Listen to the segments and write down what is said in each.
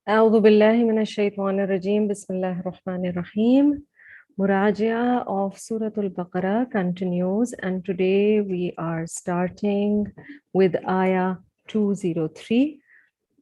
أعوذ بالله من الشيطان الرجيم. بسم الله الرحمن الرحيم. Murajaa of Surah Al-Baqarah continues, and today we are starting with Ayah 203.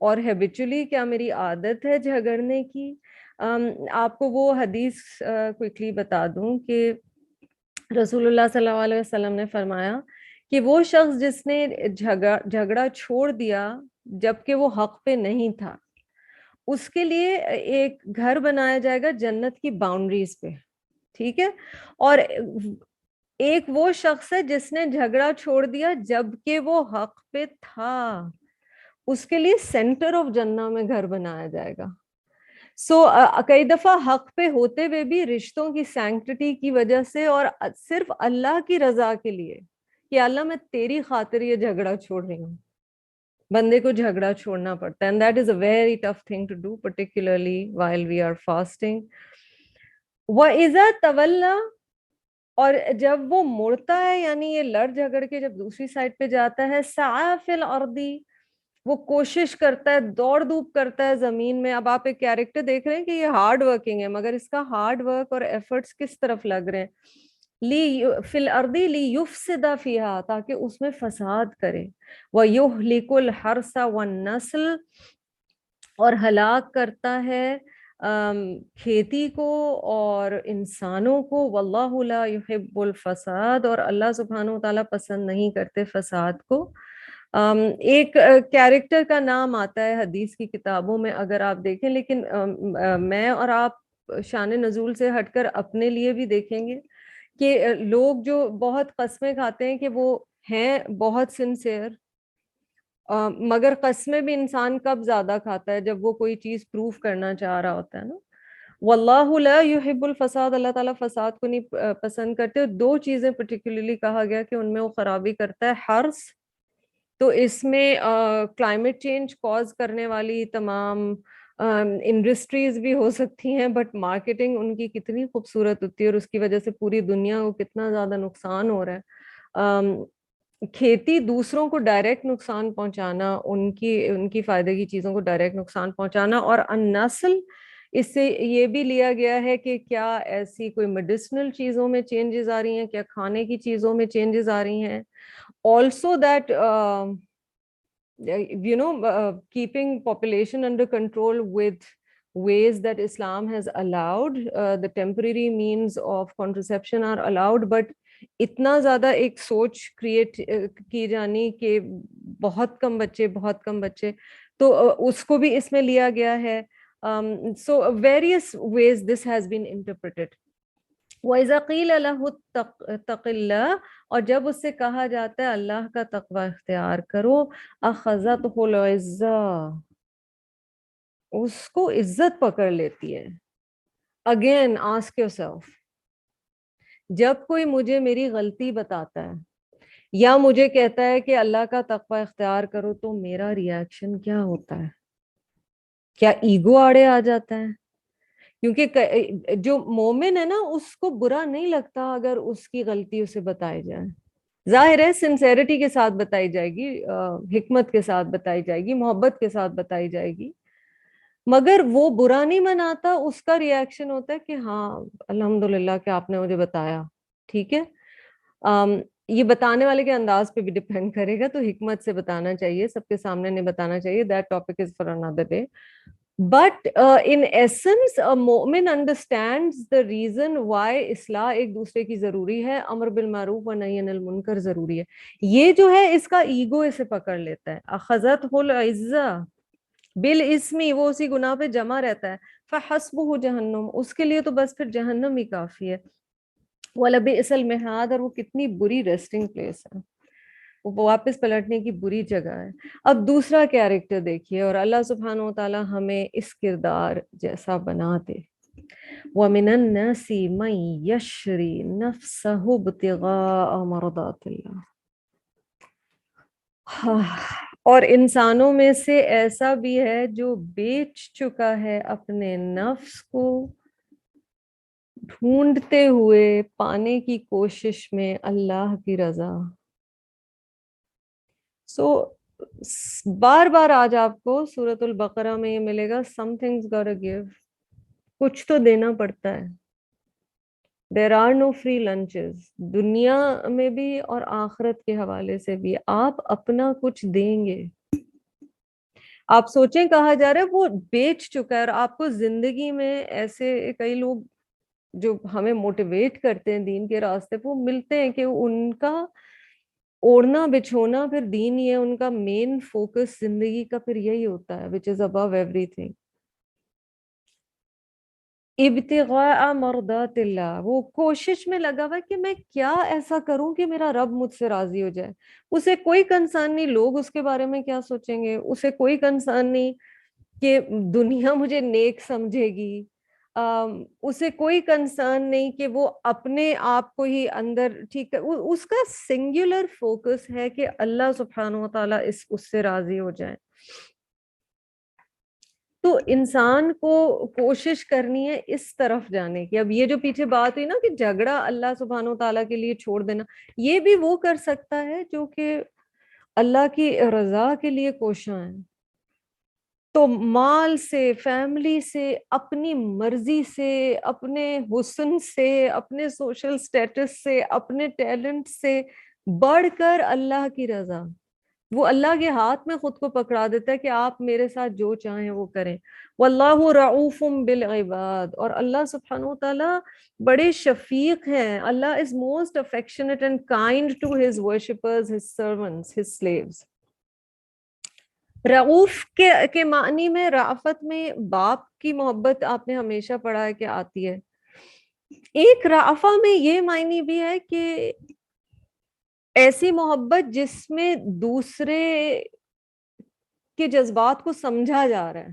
اور ہیبیچولی کیا میری عادت ہے جھگڑنے کی. آپ کو وہ حدیث کوئکلی بتا دوں کہ رسول اللہ صلی اللہ علیہ وسلم نے فرمایا کہ وہ شخص جس نے جھگڑا چھوڑ دیا جبکہ وہ حق پہ نہیں تھا، اس کے لیے ایک گھر بنایا جائے گا جنت کی باؤنڈریز پہ. ٹھیک ہے. اور ایک وہ شخص ہے جس نے جھگڑا چھوڑ دیا جبکہ وہ حق پہ تھا، اس کے لیے سینٹر آف جنہ میں گھر بنایا جائے گا. سو کئی دفعہ حق پہ ہوتے ہوئے بھی رشتوں کی سینکٹٹی کی وجہ سے اور صرف اللہ کی رضا کے لیے کہ اللہ میں تیری خاطر یہ جھگڑا چھوڑ رہی ہوں، بندے کو جھگڑا چھوڑنا پڑتا ہے. and that is a very tough thing to do, particularly while we are fasting. وَإِذَا تَوَلَّى، اور جب وہ مڑتا ہے یعنی یہ لڑ جھگڑ کے جب دوسری سائڈ پہ جاتا ہے، سعی فی الارض، وہ کوشش کرتا ہے، دوڑ دھوپ کرتا ہے زمین میں. اب آپ ایک کیریکٹر دیکھ رہے ہیں کہ یہ ہارڈ ورکنگ ہے، مگر اس کا ہارڈ ورک اور ایفرٹس کس طرف لگ رہے ہیں؟ لی فی الارض لیفسد فیہا، تاکہ اس میں فساد کرے. ویہلک الحرث والنسل، اور ہلاک کرتا ہے کھیتی کو اور انسانوں کو. واللہ لا یحب الفساد، اور اللہ سبحانہ وتعالیٰ پسند نہیں کرتے فساد کو. ایک کیریکٹر کا نام آتا ہے حدیث کی کتابوں میں اگر آپ دیکھیں، لیکن میں اور آپ شان نزول سے ہٹ کر اپنے لیے بھی دیکھیں گے کہ لوگ جو بہت قسمیں کھاتے ہیں کہ وہ ہیں بہت سنسیئر، مگر قسمیں بھی انسان کب زیادہ کھاتا ہے؟ جب وہ کوئی چیز پروف کرنا چاہ رہا ہوتا ہے نا. واللہ لا یحب الفساد، اللہ تعالیٰ فساد کو نہیں پسند کرتے. دو چیزیں پرٹیکولرلی کہا گیا کہ ان میں وہ خرابی کرتا ہے. حرث، تو اس میں کلائمیٹ چینج کاز کرنے والی تمام انڈسٹریز بھی ہو سکتی ہیں، بٹ مارکیٹنگ ان کی کتنی خوبصورت ہوتی ہے اور اس کی وجہ سے پوری دنیا کو کتنا زیادہ نقصان ہو رہا ہے. کھیتی دوسروں کو ڈائریکٹ نقصان پہنچانا، ان کی فائدے کی چیزوں کو ڈائریکٹ نقصان پہنچانا. اور النسل، اس سے یہ بھی لیا گیا ہے کہ کیا ایسی کوئی میڈیسنل چیزوں میں چینجز آ رہی ہیں، کیا کھانے کی چیزوں میں چینجز آ رہی ہیں. Also that keeping population under control with ways that Islam has allowed, the temporary means of contraception are allowed, but اتنا زیادہ ایک سوچ کریٹ کی جانی کہ بہت کم بچے تو اس کو بھی اس میں لیا گیا ہے. So various ways this has been interpreted. وَإِذَا قِيلَ لَهُ اتَّقِ اللَّهَ، اور جب اس سے کہا جاتا ہے اللہ کا تقوی اختیار کرو، أَخَذَتْهُ الْعِزَّةُ، اس کو عزت پکڑ لیتی ہے. Again, ask yourself، جب کوئی مجھے میری غلطی بتاتا ہے یا مجھے کہتا ہے کہ اللہ کا تقوی اختیار کرو، تو میرا ریاکشن کیا ہوتا ہے؟ کیا ایگو آڑے آ جاتا ہے؟ کیونکہ جو مومن ہے نا اس کو برا نہیں لگتا اگر اس کی غلطی اسے بتائی جائے. ظاہر ہے سنسیریٹی کے ساتھ بتائی جائے گی، حکمت کے ساتھ بتائی جائے گی، محبت کے ساتھ بتائی جائے گی، مگر وہ برا نہیں مناتا. اس کا ریاکشن ہوتا ہے کہ ہاں الحمدللہ کہ آپ نے مجھے بتایا. ٹھیک ہے. یہ بتانے والے کے انداز پہ بھی ڈپینڈ کرے گا، تو حکمت سے بتانا چاہیے، سب کے سامنے نہیں بتانا چاہیے. That topic is for another day. But in essence, a مومن understands the reason why اصلاح ایک دوسرے کی ضروری ہے، امر بالمعروف و نہی عن المنکر ضروری ہے. یہ جو ہے اس کا ایگو اسے پکڑ لیتا ہے. اخذتہ العزہ بالاسم، وہ اسی گناہ پہ جمع رہتا ہے. فحسبہ جہنم، اس کے لیے تو بس پھر جہنم ہی کافی ہے. ولبئس المہاد، اور وہ کتنی بری ریسٹنگ پلیس ہے، وہ واپس پلٹنے کی بری جگہ ہے. اب دوسرا کیریکٹر دیکھیے، اور اللہ سبحانہ و تعالی ہمیں اس کردار جیسا بنا دے. وَمِنَ النَّاسِ مَن يَشْرِي نَفْسَهُ ابْتِغَاءَ مَرْضَاتِ اللَّهِ، اور انسانوں میں سے ایسا بھی ہے جو بیچ چکا ہے اپنے نفس کو ڈھونڈتے ہوئے پانے کی کوشش میں اللہ کی رضا. سو بار بار آج آپ کو سورۃ البقرہ میں یہ ملے گا، سم تھنگز گاٹا گیو، کچھ تو دینا پڑتا ہے. There are no free lunches, دنیا میں بھی اور آخرت کے حوالے سے بھی آپ اپنا کچھ دیں گے. آپ سوچیں کہا جا رہا ہے وہ بیچ چکا ہے. اور آپ کو زندگی میں ایسے کئی لوگ جو ہمیں موٹیویٹ کرتے ہیں دین کے راستے پہ، وہ ملتے ہیں کہ ان کا اوڑھنا بچھونا پھر دین ہی ہے، ان کا مین فوکس زندگی کا پھر یہی ہوتا ہے which is above everything. ابتغاء مرضات اللہ، وہ کوشش میں لگا ہوا ہے کہ میں کیا ایسا کروں کہ میرا رب مجھ سے راضی ہو جائے. اسے کوئی کنسرن نہیں لوگ اس کے بارے میں کیا سوچیں گے، اسے کوئی کنسرن نہیں کہ دنیا مجھے نیک سمجھے گی، اسے کوئی کنسرن نہیں کہ وہ اپنے آپ کو ہی اندر ٹھیک ہے. اس کا سنگولر فوکس ہے کہ اللہ سبحانہ و تعالیٰ اس سے راضی ہو جائے. تو انسان کو کوشش کرنی ہے اس طرف جانے کی. اب یہ جو پیچھے بات ہوئی نا کہ جھگڑا اللہ سبحانہ و تعالیٰ کے لیے چھوڑ دینا، یہ بھی وہ کر سکتا ہے جو کہ اللہ کی رضا کے لیے کوشاں ہے. تو مال سے، فیملی سے، اپنی مرضی سے، اپنے حسن سے، اپنے سوشل سٹیٹس سے، اپنے ٹیلنٹ سے بڑھ کر اللہ کی رضا، وہ اللہ کے ہاتھ میں خود کو پکڑا دیتا ہے کہ آپ میرے ساتھ جو چاہیں وہ کریں. واللہ رعوف بالعباد، اور اللہ سبحانہ و تعالیٰ بڑے شفیق ہیں. اللہ is most affectionate and kind to his worshippers, his servants, his slaves. رعوف کے معنی میں، رافت میں باپ کی محبت آپ نے ہمیشہ پڑھا ہے کہ آتی ہے. ایک رافہ میں یہ معنی بھی ہے کہ ایسی محبت جس میں دوسرے کے جذبات کو سمجھا جا رہا ہے.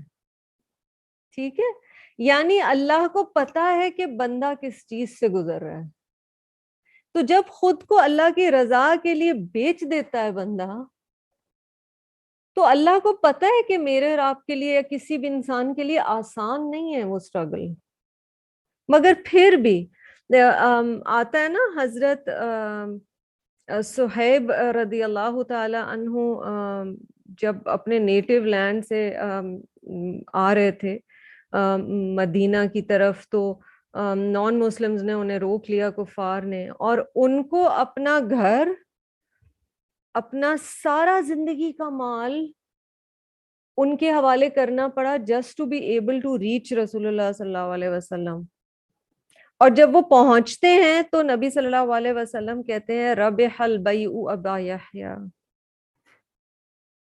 ٹھیک ہے، یعنی اللہ کو پتا ہے کہ بندہ کس چیز سے گزر رہا ہے، تو جب خود کو اللہ کی رضا کے لیے بیچ دیتا ہے بندہ، تو اللہ کو پتا ہے کہ میرے اور آپ کے لیے یا کسی بھی انسان کے لیے آسان نہیں ہے وہ اسٹرگل. مگر پھر بھی آتا ہے نا، حضرت صہیب رضی اللہ تعالی عنہ جب اپنے نیٹو لینڈ سے آ رہے تھے مدینہ کی طرف، تو نان مسلمز نے انہیں روک لیا، کفار نے، اور ان کو اپنا گھر، اپنا سارا زندگی کا مال ان کے حوالے کرنا پڑا just to be able to reach رسول اللہ صلی اللہ علیہ وسلم. اور جب وہ پہنچتے ہیں تو نبی صلی اللہ علیہ وسلم کہتے ہیں ربح البیع ابا یحییٰ،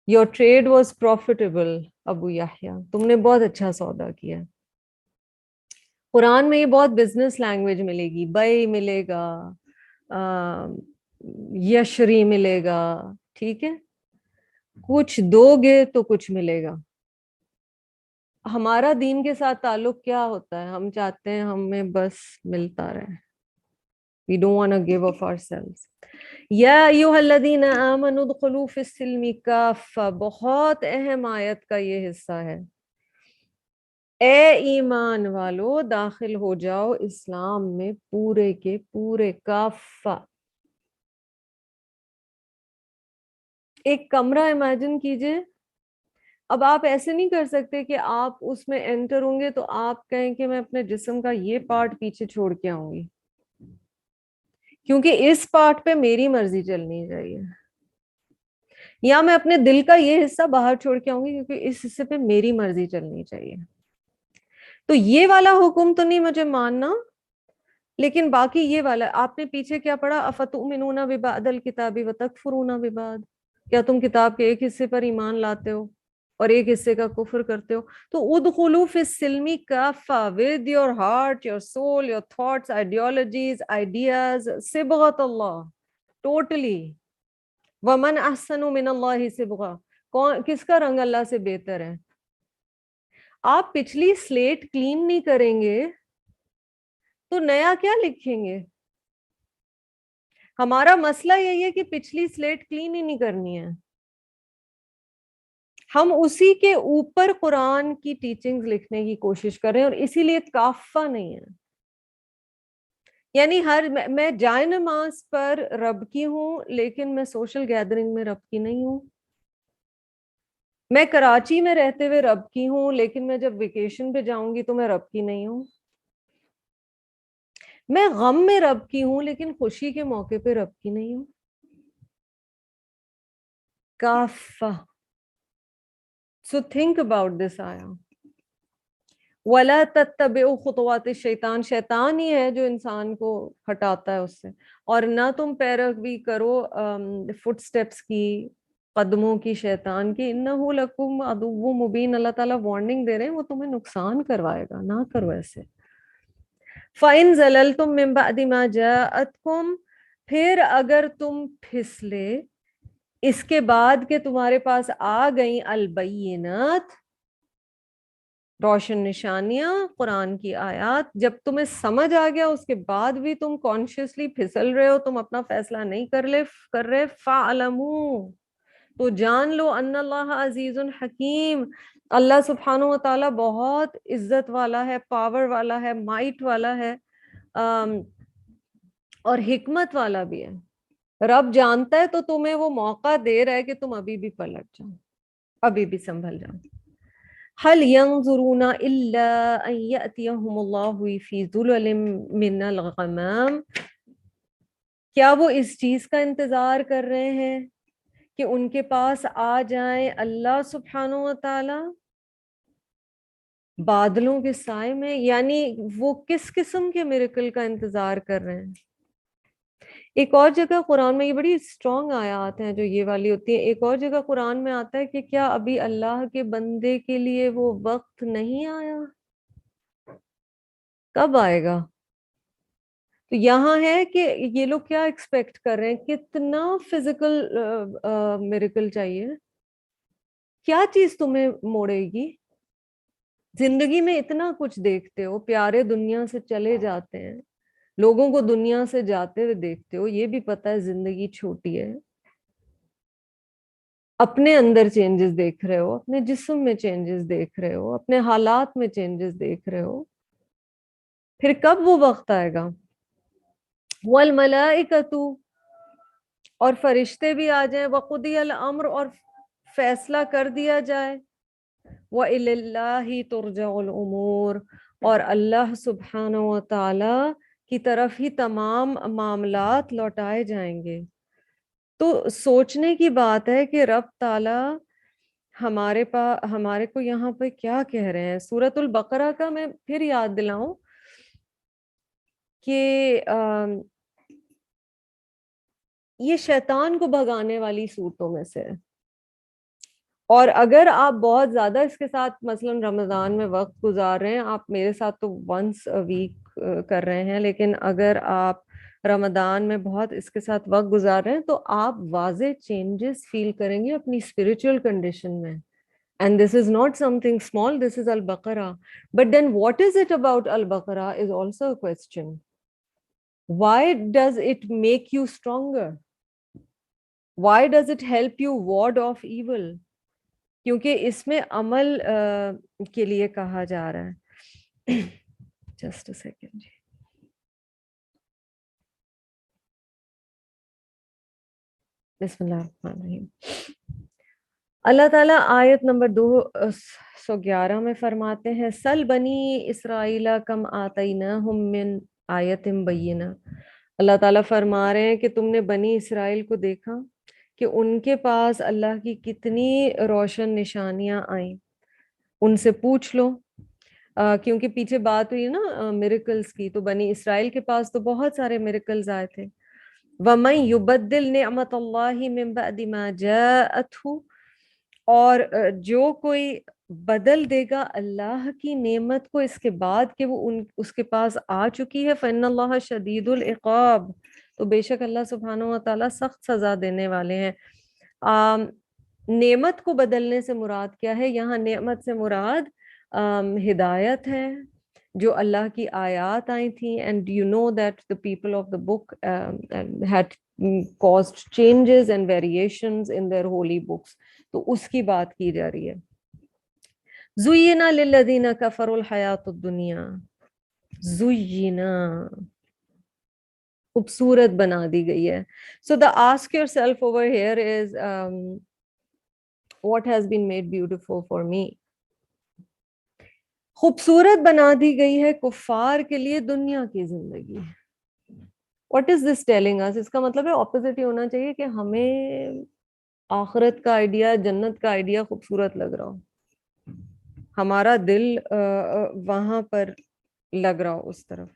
یور ٹریڈ واز پروفیٹیبل ابو یحییٰ، تم نے بہت اچھا سودا کیا. قرآن میں یہ بہت بزنس لینگویج ملے گی، بیع ملے گا، یشری ملے گا. ٹھیک ہے، کچھ دو گے تو کچھ ملے گا. ہمارا دین کے ساتھ تعلق کیا ہوتا ہے؟ ہم چاہتے ہیں ہمیں بس ملتا رہے. We don't want to give of ourselves. یا ایھا الذین آمنوا ادخلوا فی السلم کافہ، بہت اہم آیت کا یہ حصہ ہے. اے ایمان والو داخل ہو جاؤ اسلام میں پورے کے پورے، کافہ. ایک کمرہ امیجن کیجئے. اب آپ ایسے نہیں کر سکتے کہ آپ اس میں انٹر ہوں گے تو آپ کہیں کہ میں اپنے جسم کا یہ پارٹ پیچھے چھوڑ کے آؤں گی، کیونکہ اس پارٹ پہ میری مرضی چلنی چاہیے، یا میں اپنے دل کا یہ حصہ باہر چھوڑ کے آؤں گی کیونکہ اس حصے پہ میری مرضی چلنی چاہیے. تو یہ والا حکم تو نہیں مجھے ماننا، لیکن باقی یہ والا. آپ نے پیچھے کیا پڑھا؟ افتؤمنون ببعض الکتاب وتکفرون ببعض، کیا تم کتاب کے ایک حصے پر ایمان لاتے ہو اور ایک حصے کا کفر کرتے ہو؟ تو ادخلوا فی السلم کافہ، with your heart, your soul, your thoughts, ideologies, ideas، صبغۃ Allah, totally. ومن احسن من اللہ صبغہ، کس کا رنگ اللہ سے بہتر ہے؟ آپ پچھلی سلیٹ کلین نہیں کریں گے تو نیا کیا لکھیں گے؟ ہمارا مسئلہ یہی ہے کہ پچھلی سلیٹ کلین ہی نہیں کرنی ہے. ہم اسی کے اوپر قرآن کی ٹیچنگز لکھنے کی کوشش کر رہے ہیں، اور اسی لیے کافہ نہیں ہے. یعنی میں جائے نماز پر رب کی ہوں لیکن میں سوشل گیدرنگ میں رب کی نہیں ہوں. میں کراچی میں رہتے ہوئے رب کی ہوں لیکن میں جب ویکیشن پہ جاؤں گی تو میں رب کی نہیں ہوں. میں غم میں رب کی ہوں لیکن خوشی کے موقع پہ رب کی نہیں ہوں. کافہ. So think about this ayah. وَلَا تَتَّبِعُوا خُطُوَاتِ الشَّيْطَان، شیطان ہی ہے جو انسان کو ہٹاتا ہے اس سے، اور نہ تم پیروی کرو فٹ سٹیپس کی، قدموں کی شیطان کی، اِنَّهُ لَكُمْ عَدُوٌّ مُبِينٌ، اللہ تعالیٰ وارننگ دے رہے ہیں وہ تمہیں نقصان کروائے گا، نہ کرو ایسے۔ فَإِن زَلَلْتُم مِّن بَعْدِ مَا جَاءَتْكُمْ، پھر اگر تم پھسلے اس کے بعد کہ تمہارے پاس آ گئیں البینات، روشن نشانیاں، قرآن کی آیات، جب تمہیں سمجھ آ گیا اس کے بعد بھی تم کانشیسلی پھسل رہے ہو، تم اپنا فیصلہ نہیں کر رہے، فَاعْلَمُوا، تو جان لو، ان اللہ عزیز حکیم، اللہ سبحانہ و تعالیٰ بہت عزت والا ہے، پاور والا ہے، مائٹ والا ہے، اور حکمت والا بھی ہے۔ رب جانتا ہے تو تمہیں وہ موقع دے رہا ہے کہ تم ابھی بھی پلٹ جاؤ، ابھی بھی سنبھل جاؤ۔ هل ينظرون الا ان ياتيهم الله في ظلل من الغمام، کیا وہ اس چیز کا انتظار کر رہے ہیں کہ ان کے پاس آ جائیں اللہ سبحانہ و تعالی بادلوں کے سائے میں؟ یعنی وہ کس قسم کے میریکل کا انتظار کر رہے ہیں؟ ایک اور جگہ قرآن میں، یہ بڑی اسٹرانگ آیات ہیں جو یہ والی ہوتی ہیں، ایک اور جگہ قرآن میں آتا ہے کہ کیا ابھی اللہ کے بندے کے لیے وہ وقت نہیں آیا؟ کب آئے گا؟ تو یہاں ہے کہ یہ لوگ کیا ایکسپیکٹ کر رہے ہیں، کتنا فزیکل میریکل چاہیے، کیا چیز تمہیں موڑے گی؟ زندگی میں اتنا کچھ دیکھتے ہو، پیارے دنیا سے چلے جاتے ہیں، لوگوں کو دنیا سے جاتے ہوئے دیکھتے ہو، یہ بھی پتہ ہے زندگی چھوٹی ہے، اپنے اندر چینجز دیکھ رہے ہو، اپنے جسم میں چینجز دیکھ رہے ہو، اپنے حالات میں چینجز دیکھ رہے ہو، پھر کب وہ وقت آئے گا؟ والملائکۃ، اور فرشتے بھی آ جائیں، وقضی الامر، اور فیصلہ کر دیا جائے، وَإِلَى اللَّهِ تُرْجَعُ الْأُمُورُ، اور اللہ سبحانہ و تعالی کی طرف ہی تمام معاملات لوٹائے جائیں گے۔ تو سوچنے کی بات ہے کہ رب تعالی ہمارے کو یہاں پہ کیا کہہ رہے ہیں۔ سورۃ البقرہ کا میں پھر یاد دلاؤں کہ یہ شیطان کو بھگانے والی صورتوں میں سے ہے، اور اگر آپ بہت زیادہ اس کے ساتھ مثلا رمضان میں وقت گزار رہے ہیں، آپ میرے ساتھ تو ونس ویک کر رہے ہیں، لیکن اگر آپ رمضان میں بہت اس کے ساتھ وقت گزار رہے ہیں تو آپ واضح چینجز فیل کریں گے اپنی اسپرچل کنڈیشن میں. And this is not something small, this is Al-Baqarah. But then what is it about Al-Baqarah is also a question. Why does it make you stronger? Why does it help you ward off evil? کیونکہ اس میں عمل کے لیے کہا جا رہا ہے. Just a second. بسم اللہ الرحمن الرحیم. اللہ تعالیٰ آیت نمبر 211 میں فرماتے ہیں سل بنی اسرائیل کم آتیناہم من آیت بینہ. اللہ تعالیٰ فرما رہے ہیں کہ تم نے بنی اسرائیل کو دیکھا کہ ان کے پاس اللہ کی کتنی روشن نشانیاں آئیں. ان سے پوچھ لو، کیونکہ پیچھے بات ہوئی نا میریکلز کی، تو بنی اسرائیل کے پاس تو بہت سارے میریکلز آئے تھے. وَمَن يُبَدِّلْ نِعْمَةَ اللَّهِ مِن بَعْدِ مَا جَاءَتْهُ، اور جو کوئی بدل دے گا اللہ کی نعمت کو اس کے بعد کہ وہ اس کے پاس آ چکی ہے، فَإِنَّ اللَّهَ شَدِيدُ الْعِقَابِ، تو بے شک اللہ سبحانہ و تعالیٰ سخت سزا دینے والے ہیں. نعمت کو بدلنے سے مراد کیا ہے؟ یہاں نعمت سے مراد ہدایت ہے، جو اللہ کی آیات آئی تھیں. And you know that the people of the book had caused changes and variations in their holy books. تو اس کی بات کی جا رہی ہے. زُيِّنَ لِلَّذِينَ كَفَرُوا الْحَيَاةُ الدُّنْيَا، زُيِّنَ خوبصورت بنا دی گئی ہے. So the ask yourself over here is what has been made beautiful for me. خوبصورت بنا دی گئی ہے کفار کے لیے دنیا کی زندگی. What is this telling us؟ اس کا مطلب ہے اپوزٹ ہی ہونا چاہیے کہ ہمیں آخرت کا آئیڈیا، جنت کا آئیڈیا خوبصورت لگ رہا ہو. ہمارا دل وہاں پر لگ رہا ہو اس طرف.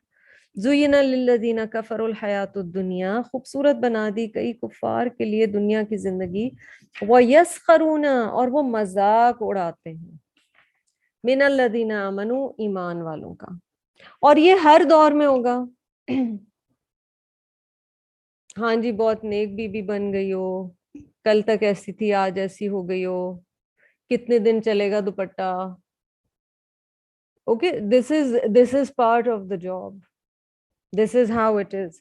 زُيِّنَ لِلَّذِينَ كَفَرُوا الْحَيَاةُ الدُّنْيَا، خوبصورت بنا دی گئی کفار کے لیے دنیا کی زندگی. وَيَسْخَرُونَ، اور وہ مذاق اڑاتے ہیں. مِنَ الَّذِينَ آمَنُوا، ایمان والوں کا. اور یہ ہر دور میں ہوگا. ہاں جی بہت نیک بی بن گئی ہو، کل تک ایسی تھی آج ایسی ہو گئی ہو، کتنے دن چلے گا دوپٹہ. Okay this is part of the job. This is how it is.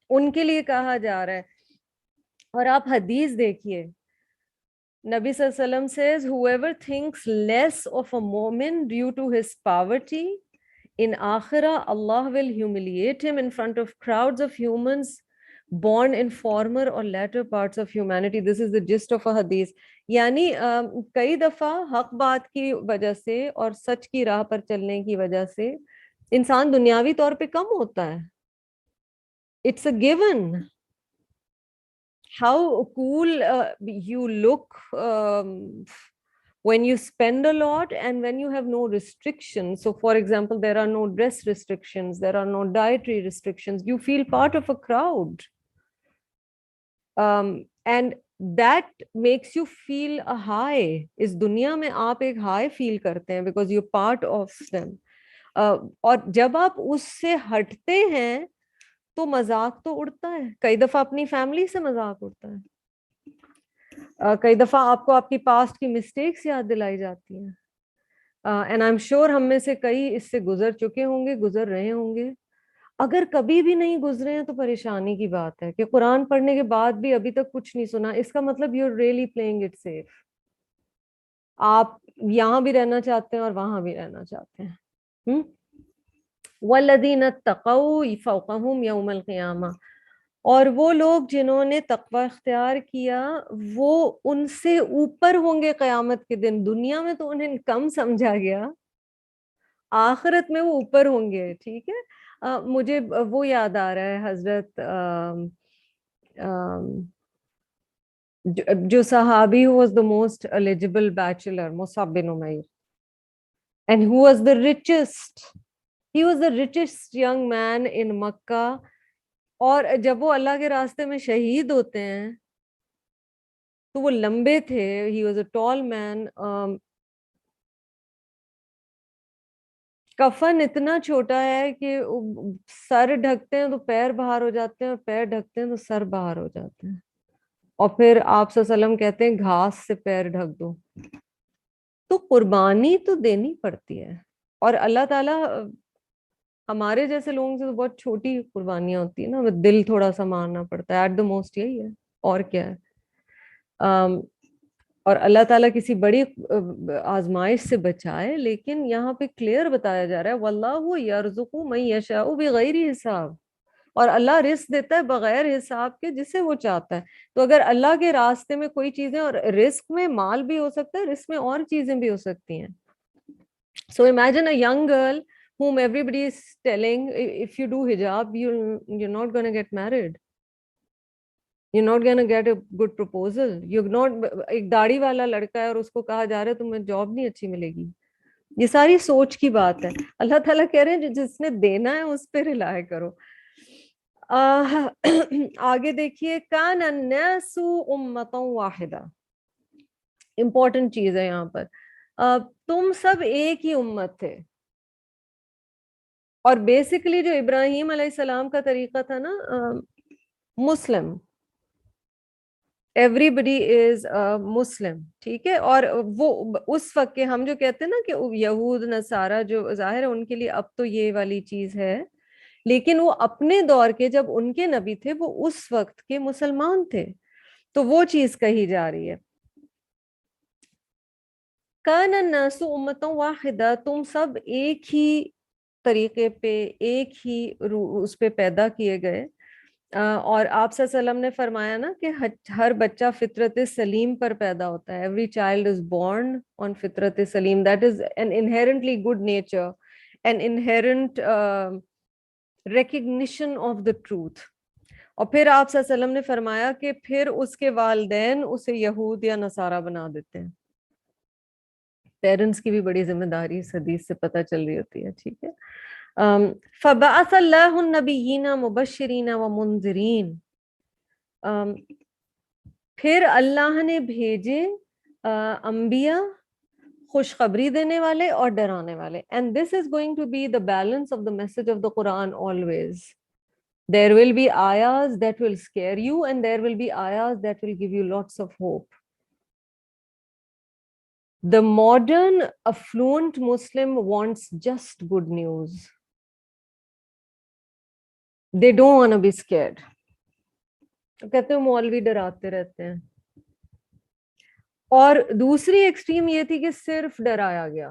ان کے لیے کہا جا رہا ہے. اور آپ حدیث دیکھیے، نبی صلی اللہ علیہ وسلم says whoever thinks less of a moment due to his poverty, in Akhirah Allah will humiliate him in front of crowds of humans born in former or latter parts of humanity. This is the gist of a hadith. یعنی کئی دفعہ حق بات کی وجہ سے اور سچ کی راہ پر چلنے کی وجہ سے انسان دنیاوی طور پہ کم ہوتا ہے. It's a given. How cool you look when you spend a lot and when you have no restrictions. So for example, there are no dress restrictions, there are no dietary restrictions. You feel part of a crowd. And that makes you feel a high. اس دنیا میں آپ ایک high فیل کرتے ہیں because you're part of them. اور جب آپ اس سے ہٹتے ہیں تو مذاق تو اڑتا ہے. کئی دفعہ اپنی فیملی سے مذاق اڑتا ہے. کئی دفعہ آپ کو آپ کی پاسٹ کی مسٹیکس یاد دلائی جاتی ہیں. اینڈ آئی ایم شیور ہم میں سے کئی اس سے گزر چکے ہوں گے، گزر رہے ہوں گے. اگر کبھی بھی نہیں گزرے ہیں تو پریشانی کی بات ہے کہ قرآن پڑھنے کے بعد بھی ابھی تک کچھ نہیں سنا. اس کا مطلب you really playing it safe. آپ یہاں بھی رہنا چاہتے ہیں اور وہاں بھی رہنا چاہتے ہیں. وَالَّذِينَ اتَّقَوْا فَوْقَهُمْ يَوْمَ الْقِيَامَةِ، اور وہ لوگ جنہوں نے تقوی اختیار کیا وہ ان سے اوپر ہوں گے قیامت کے دن. دنیا میں تو انہیں کم سمجھا گیا، آخرت میں وہ اوپر ہوں گے. ٹھیک ہے. مجھے وہ یاد آ رہا ہے حضرت جو صحابی who was the most eligible bachelor, Musab bin Umair, and who was the richest. He was the richest young man in Makkah. اور جب وہ اللہ کے راستے میں شہید ہوتے ہیں تو وہ لمبے تھے. He was a tall man. کفن اتنا چھوٹا ہے کہ سر ڈھکتے ہیں تو پیر باہر ہو جاتے ہیں اور پیر ڈھکتے ہیں تو سر باہر ہو جاتے ہیں. اور پھر آپ صلی اللہ علیہ وسلم کہتے ہیں گھاس سے پیر ڈھک دو. تو قربانی تو دینی پڑتی ہے. اور اللہ تعالیٰ ہمارے جیسے لوگوں سے تو بہت چھوٹی قربانیاں ہوتی ہیں نا، دل تھوڑا سا مارنا پڑتا ہے. ایٹ دا موسٹ یہی ہے اور کیا ہے. اور اللہ تعالیٰ کسی بڑی آزمائش سے بچائے، لیکن یہاں پہ کلیئر بتایا جا رہا ہے وَاللَّهُ يَرْزُقُ مَن يَشَاءُ بِغَيْرِ حساب. اور اللہ رزق دیتا ہے بغیر حساب کے جسے وہ چاہتا ہے. تو اگر اللہ کے راستے میں کوئی چیزیں، اور رزق میں مال بھی ہو سکتا ہے، رزق میں اور چیزیں بھی ہو سکتی ہیں. So imagine a young girl whom everybody is telling if you do hijab you're not going to get married, you're not going to get a good proposal, you're not. ایک داڑھی والا لڑکا ہے اور اس کو کہا جا رہا ہے تمہیں جاب نہیں اچھی ملے گی. یہ ساری سوچ کی بات ہے. اللہ تعالیٰ کہہ رہے ہیں جس نے دینا ہے اس پہ رلائے کرو. آگے دیکھیے کان الناس امۃ واحدہ. امپورٹنٹ چیز ہے یہاں پر. تم سب ایک ہی امت تھے. اور بیسیکلی جو ابراہیم علیہ السلام کا طریقہ تھا نا، مسلم، ایوری بڈی از مسلم. ٹھیک ہے. اور وہ اس وقت کے ہم جو کہتے ہیں نا کہ یہود نصارہ، جو ظاہر ہے ان کے لیے اب تو یہ والی چیز ہے، لیکن وہ اپنے دور کے جب ان کے نبی تھے وہ اس وقت کے مسلمان تھے. تو وہ چیز کہی جا رہی ہے. کان الناس امۃ واحدہ، تم سب ایک ہی طریقے پہ، ایک ہی اس پہ پیدا کیے گئے. اور آپ صلی اللہ علیہ وسلم نے فرمایا نا کہ ہر بچہ فطرت سلیم پر پیدا ہوتا ہے. Every child is born on فطرت سلیم. That is an inherently good nature, an inherent recognition of the truth. اور پھر آپ صلی اللہ علیہ وسلم نے فرمایا کہ پھر اس کے والدین اسے یہود یا نصارہ بنا دیتے ہیں. پیرنٹس کی بھی بڑی ذمہ داری اس حدیث سے پتہ چل رہی ہوتی ہے. ٹھیک ہے. فَبَعَثَ اللَّهُ النَّبِيِّينَ مُبَشِّرِينَ وَمُنذِرِينَ. پھر اللہ نے بھیجے انبیاء خوشخبری دینے والے اور ڈرانے والے. And this is going to be the balance of the message of the Quran always. There will be ayahs that will scare you and there will be ayahs that will give you lots of hope. The modern affluent Muslim wants just good news. They don't want to be scared. کہتے ہیں مولوی ڈراتے رہتے ہیں. اور دوسری extreme یہ تھی کہ صرف ڈرایا گیا.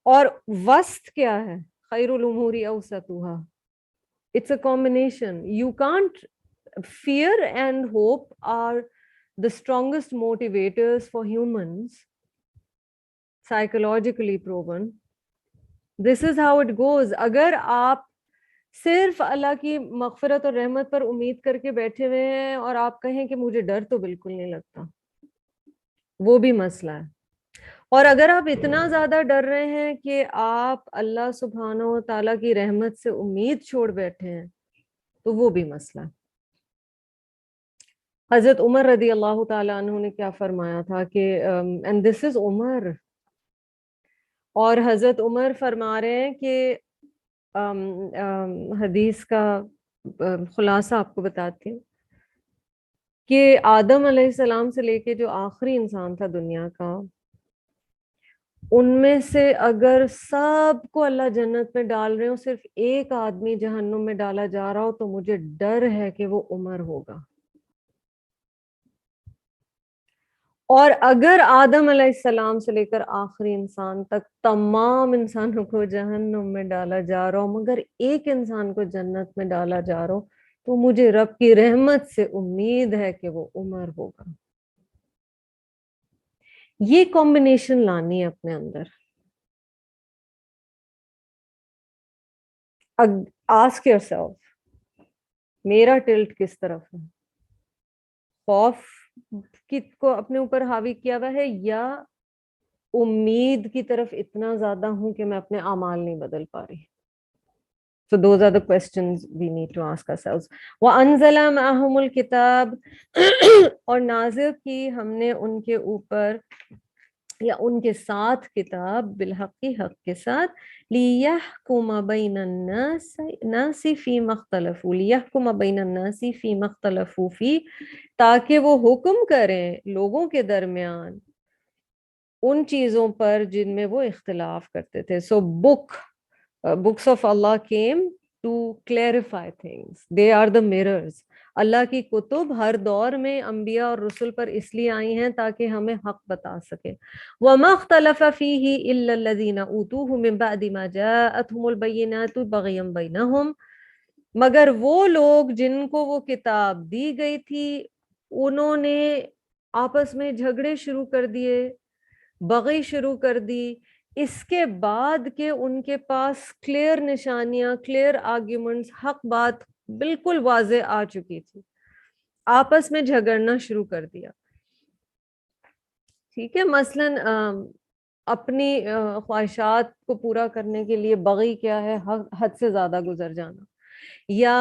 اور وسط کیا ہے؟ خیر الامور اوسطها. It's a combination. You can't. Fear and hope are the strongest motivators for humans, psychologically proven. This is how it goes. اگر آپ صرف اللہ کی مغفرت اور رحمت پر امید کر کے بیٹھے ہوئے ہیں اور آپ کہیں کہ مجھے ڈر تو بالکل نہیں لگتا، وہ بھی مسئلہ ہے. اور اگر آپ اتنا زیادہ ڈر رہے ہیں کہ آپ اللہ سبحانہ و تعالیٰ کی رحمت سے امید چھوڑ بیٹھے ہیں تو وہ بھی مسئلہ ہے. حضرت عمر رضی اللہ تعالیٰ عنہ نے کیا فرمایا تھا کہ and this is عمر، اور حضرت عمر فرما رہے ہیں کہ حدیث کا خلاصہ آپ کو بتاتی ہوں کہ آدم علیہ السلام سے لے کے جو آخری انسان تھا دنیا کا، ان میں سے اگر سب کو اللہ جنت میں ڈال رہے ہو، صرف ایک آدمی جہنم میں ڈالا جا رہا ہو، تو مجھے ڈر ہے کہ وہ عمر ہوگا. اور اگر آدم علیہ السلام سے لے کر آخری انسان تک تمام انسانوں کو جہنم میں ڈالا جا رہا ہو مگر ایک انسان کو جنت میں ڈالا جا رہا ہو، تو مجھے رب کی رحمت سے امید ہے کہ وہ عمر ہوگا. یہ کمبینیشن لانی ہے اپنے اندر. آسک یورسیلف میرا ٹلٹ کس طرف ہے؟ خوف کو اپنے اوپر حاوی کیا ہوا ہے یا امید کی طرف اتنا زیادہ ہوں کہ میں اپنے اعمال نہیں بدل پا رہی؟ So those are the questions we need to ask ourselves. وَأَنزَلَ مَعَهُمُ الْكِتَابِ اور نازل کی ہم نے ان کے اوپر یا ان کے ساتھ کتاب بالحق حق کے ساتھ لِيَحْكُمَ بَيْنَ النَّاسِ فِيمَا اخْتَلَفُوا لِيَحْكُمَ بَيْنَ النَّاسِ فِيمَا اخْتَلَفُوا فِيهِ تاکہ وہ حکم کریں لوگوں کے درمیان ان چیزوں پر جن میں وہ اختلاف کرتے تھے. So books of Allah came to clarify things. They are the mirrors. اللہ کی کتب ہر دور میں انبیاء اور رسل پر اس لیے آئی ہیں تاکہ ہمیں حق بتا سکے. وَمَا اخْتَلَفَ فِيهِ إِلَّا الَّذِينَ أُوتُوهُ مِن بَعْدِ مَا جَاءَتْهُمُ الْبَيِّنَاتُ بَغْيًا بَيْنَهُمْ مگر وہ لوگ جن کو وہ کتاب دی گئی تھی انہوں نے آپس میں جھگڑے شروع کر دیے، بغی شروع کر دی، اس کے بعد کہ ان کے پاس کلیئر نشانیاں، کلیئر آرگیومنٹس، حق بات بالکل واضح آ چکی تھی، آپس میں جھگڑنا شروع کر دیا. ٹھیک ہے. مثلاً اپنی خواہشات کو پورا کرنے کے لیے بغی کیا ہے؟ حد سے زیادہ گزر جانا، یا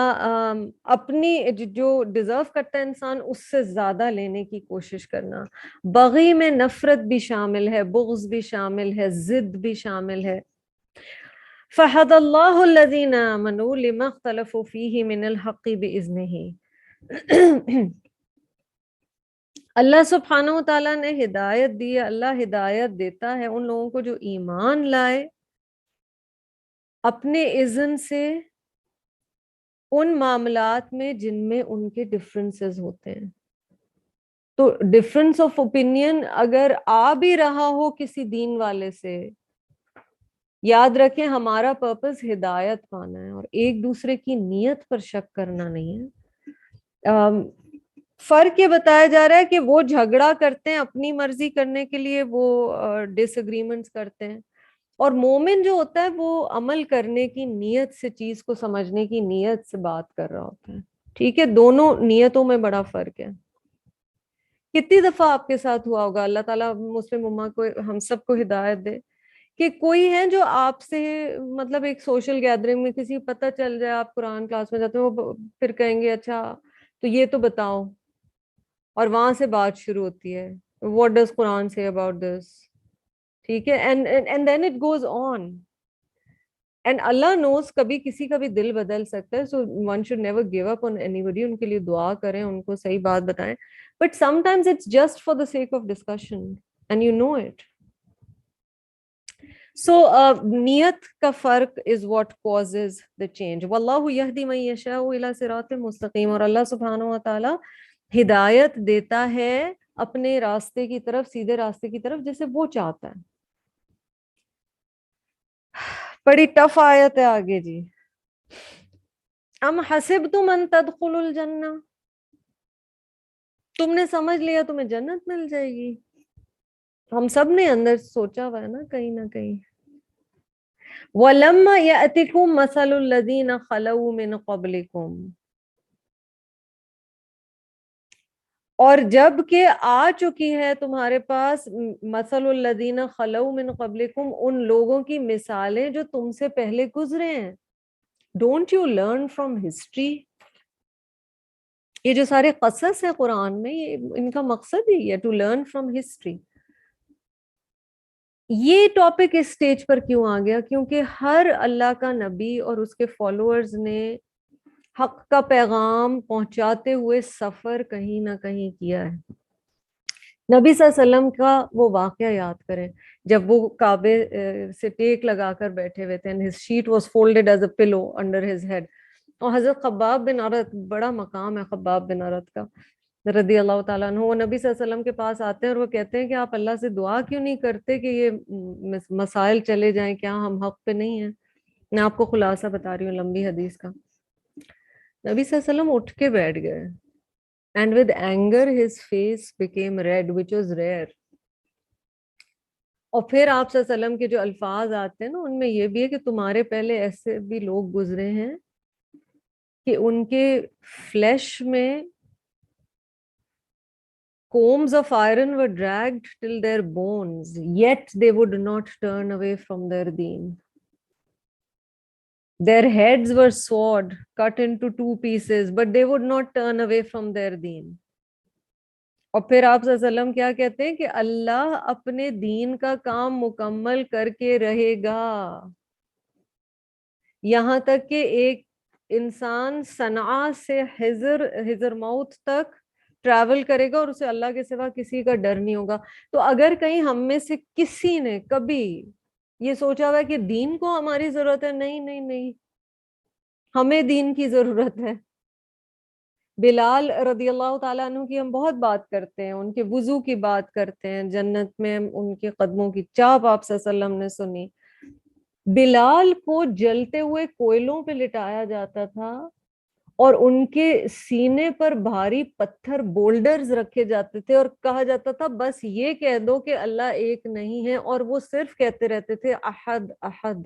اپنی جو ڈیزرو کرتا ہے انسان اس سے زیادہ لینے کی کوشش کرنا. بغی میں نفرت بھی شامل ہے، بغض بھی شامل ہے، ضد بھی شامل ہے. فَهَدَى اللَّهُ الَّذِينَ آمَنُوا لِمَا اخْتَلَفُوا فِيهِ مِنَ الْحَقِّ بِإِذْنِهِ. اللہ سبحانہ و تعالیٰ نے ہدایت دی. اللہ ہدایت دیتا ہے ان لوگوں کو جو ایمان لائے اپنے اذن سے ان معاملات میں جن میں ان کے ڈفرینسز ہوتے ہیں. تو ڈفرینس آف اوپینین اگر آ بھی رہا ہو کسی دین والے سے، یاد رکھیں ہمارا پرپس ہدایت پانا ہے اور ایک دوسرے کی نیت پر شک کرنا نہیں ہے. فرق یہ بتایا جا رہا ہے کہ وہ جھگڑا کرتے ہیں اپنی مرضی کرنے کے لیے، وہ ڈس ایگریمنٹس کرتے ہیں، اور مومن جو ہوتا ہے وہ عمل کرنے کی نیت سے، چیز کو سمجھنے کی نیت سے بات کر رہا ہوتا ہے. ٹھیک ہے. دونوں نیتوں میں بڑا فرق ہے. کتنی دفعہ آپ کے ساتھ ہوا ہوگا, اللہ تعالیٰ مسلم امہ کو ہم سب کو ہدایت دے, کہ کوئی ہے جو آپ سے مطلب ایک سوشل گیدرنگ میں کسی کو پتہ چل جائے آپ قرآن کلاس میں جاتے ہیں, وہ پھر کہیں گے اچھا تو یہ تو بتاؤ, اور وہاں سے بات شروع ہوتی ہے, واٹ ڈز قرآن سے اباؤٹ دس, ٹھیک ہے, and then it goes on. And Allah knows کبھی کسی کا بھی دل بدل سکتا ہے, so one should never give up on anybody. ان کے لیے دعا کریں, ان کو صحیح بات بتائیں, but sometimes it's just for the sake of discussion and you know it. So نیت کا فرق is what causes the change. واللہ یہدی من یشاء الی صراط مستقیم, اور اللہ سبحانہ و تعالی ہدایت دیتا ہے اپنے راستے کی طرف, سیدھے راستے کی طرف, جیسے وہ چاہتا ہے. بڑی ٹف آیت ہے آگے جی. ام حسبتم ان تدخلوا الجنہ, تم نے سمجھ لیا تمہیں جنت مل جائے گی. ہم سب نے اندر سوچا ہوا ہے نا کہیں نہ کہیں. وَلَمَّا يَأْتِكُمْ مَثَلُ الَّذِينَ خَلَوْا مِنْ قَبْلِكُمْ, اور جب کہ آ چکی ہے تمہارے پاس مثل الذین خلو من قبلکم, ان لوگوں کی مثالیں جو تم سے پہلے گزرے ہیں. Don't you learn from history. یہ جو سارے قصص ہیں قرآن میں, یہ ان کا مقصد ہی ہے ٹو لرن فرام ہسٹری. یہ ٹاپک اس سٹیج پر کیوں آ گیا؟ کیونکہ ہر اللہ کا نبی اور اس کے فالوورز نے حق کا پیغام پہنچاتے ہوئے سفر کہیں نہ کہیں کیا ہے. نبی صلی اللہ علیہ وسلم کا وہ واقعہ یاد کریں جب وہ کعبے سے ٹیک لگا کر بیٹھے ہوئے تھے, and his sheet was folded as a pillow under his head. اور حضرت خباب بن عرت, بڑا مقام ہے خباب بن عرت کا رضی اللہ تعالیٰ عنہ, وہ نبی صلی اللہ علیہ وسلم کے پاس آتے ہیں اور وہ کہتے ہیں کہ آپ اللہ سے دعا کیوں نہیں کرتے کہ یہ مسائل چلے جائیں, کیا ہم حق پہ نہیں ہیں؟ میں آپ کو خلاصہ بتا رہی ہوں لمبی حدیث کا. نبی صلی اللہ علیہ وسلم اٹھ کے بیٹھ گئے, and with anger his face became red, which was rare. اور پھر آپ صلی اللہ علیہ وسلم کے جو الفاظ آتے ہیں نا, ان میں یہ بھی ہے کہ تمہارے پہلے ایسے بھی لوگ گزرے ہیں کہ ان کے فلیش میں combs of iron were dragged till their bones, yet they would not turn away from their deen. Their heads were sword cut into 2 pieces, but they would not turn away from their deen. اور پھر آپ صلی اللہ علیہ وسلم کیا کہتے ہیں کہ اللہ اپنے دین کا کام مکمل کر کے رہے گا, یہاں تک کہ ایک انسان صنعاء سے حضر موت تک ٹریول کرے گا اور اسے اللہ کے سوا کسی کا ڈر نہیں ہوگا. تو اگر کہیں ہم میں سے کسی نے کبھی یہ سوچا ہوا ہے کہ دین کو ہماری ضرورت ہے, نہیں نہیں نہیں, ہمیں دین کی ضرورت ہے. بلال رضی اللہ تعالیٰ عنہ کی ہم بہت بات کرتے ہیں, ان کے وضو کی بات کرتے ہیں, جنت میں ان کے قدموں کی چاپ آپ صلی اللہ علیہ وسلم نے سنی. بلال کو جلتے ہوئے کوئلوں پہ لٹایا جاتا تھا اور ان کے سینے پر بھاری پتھر بولڈرز رکھے جاتے تھے اور کہا جاتا تھا بس یہ کہہ دو کہ اللہ ایک نہیں ہے, اور وہ صرف کہتے رہتے تھے احد احد.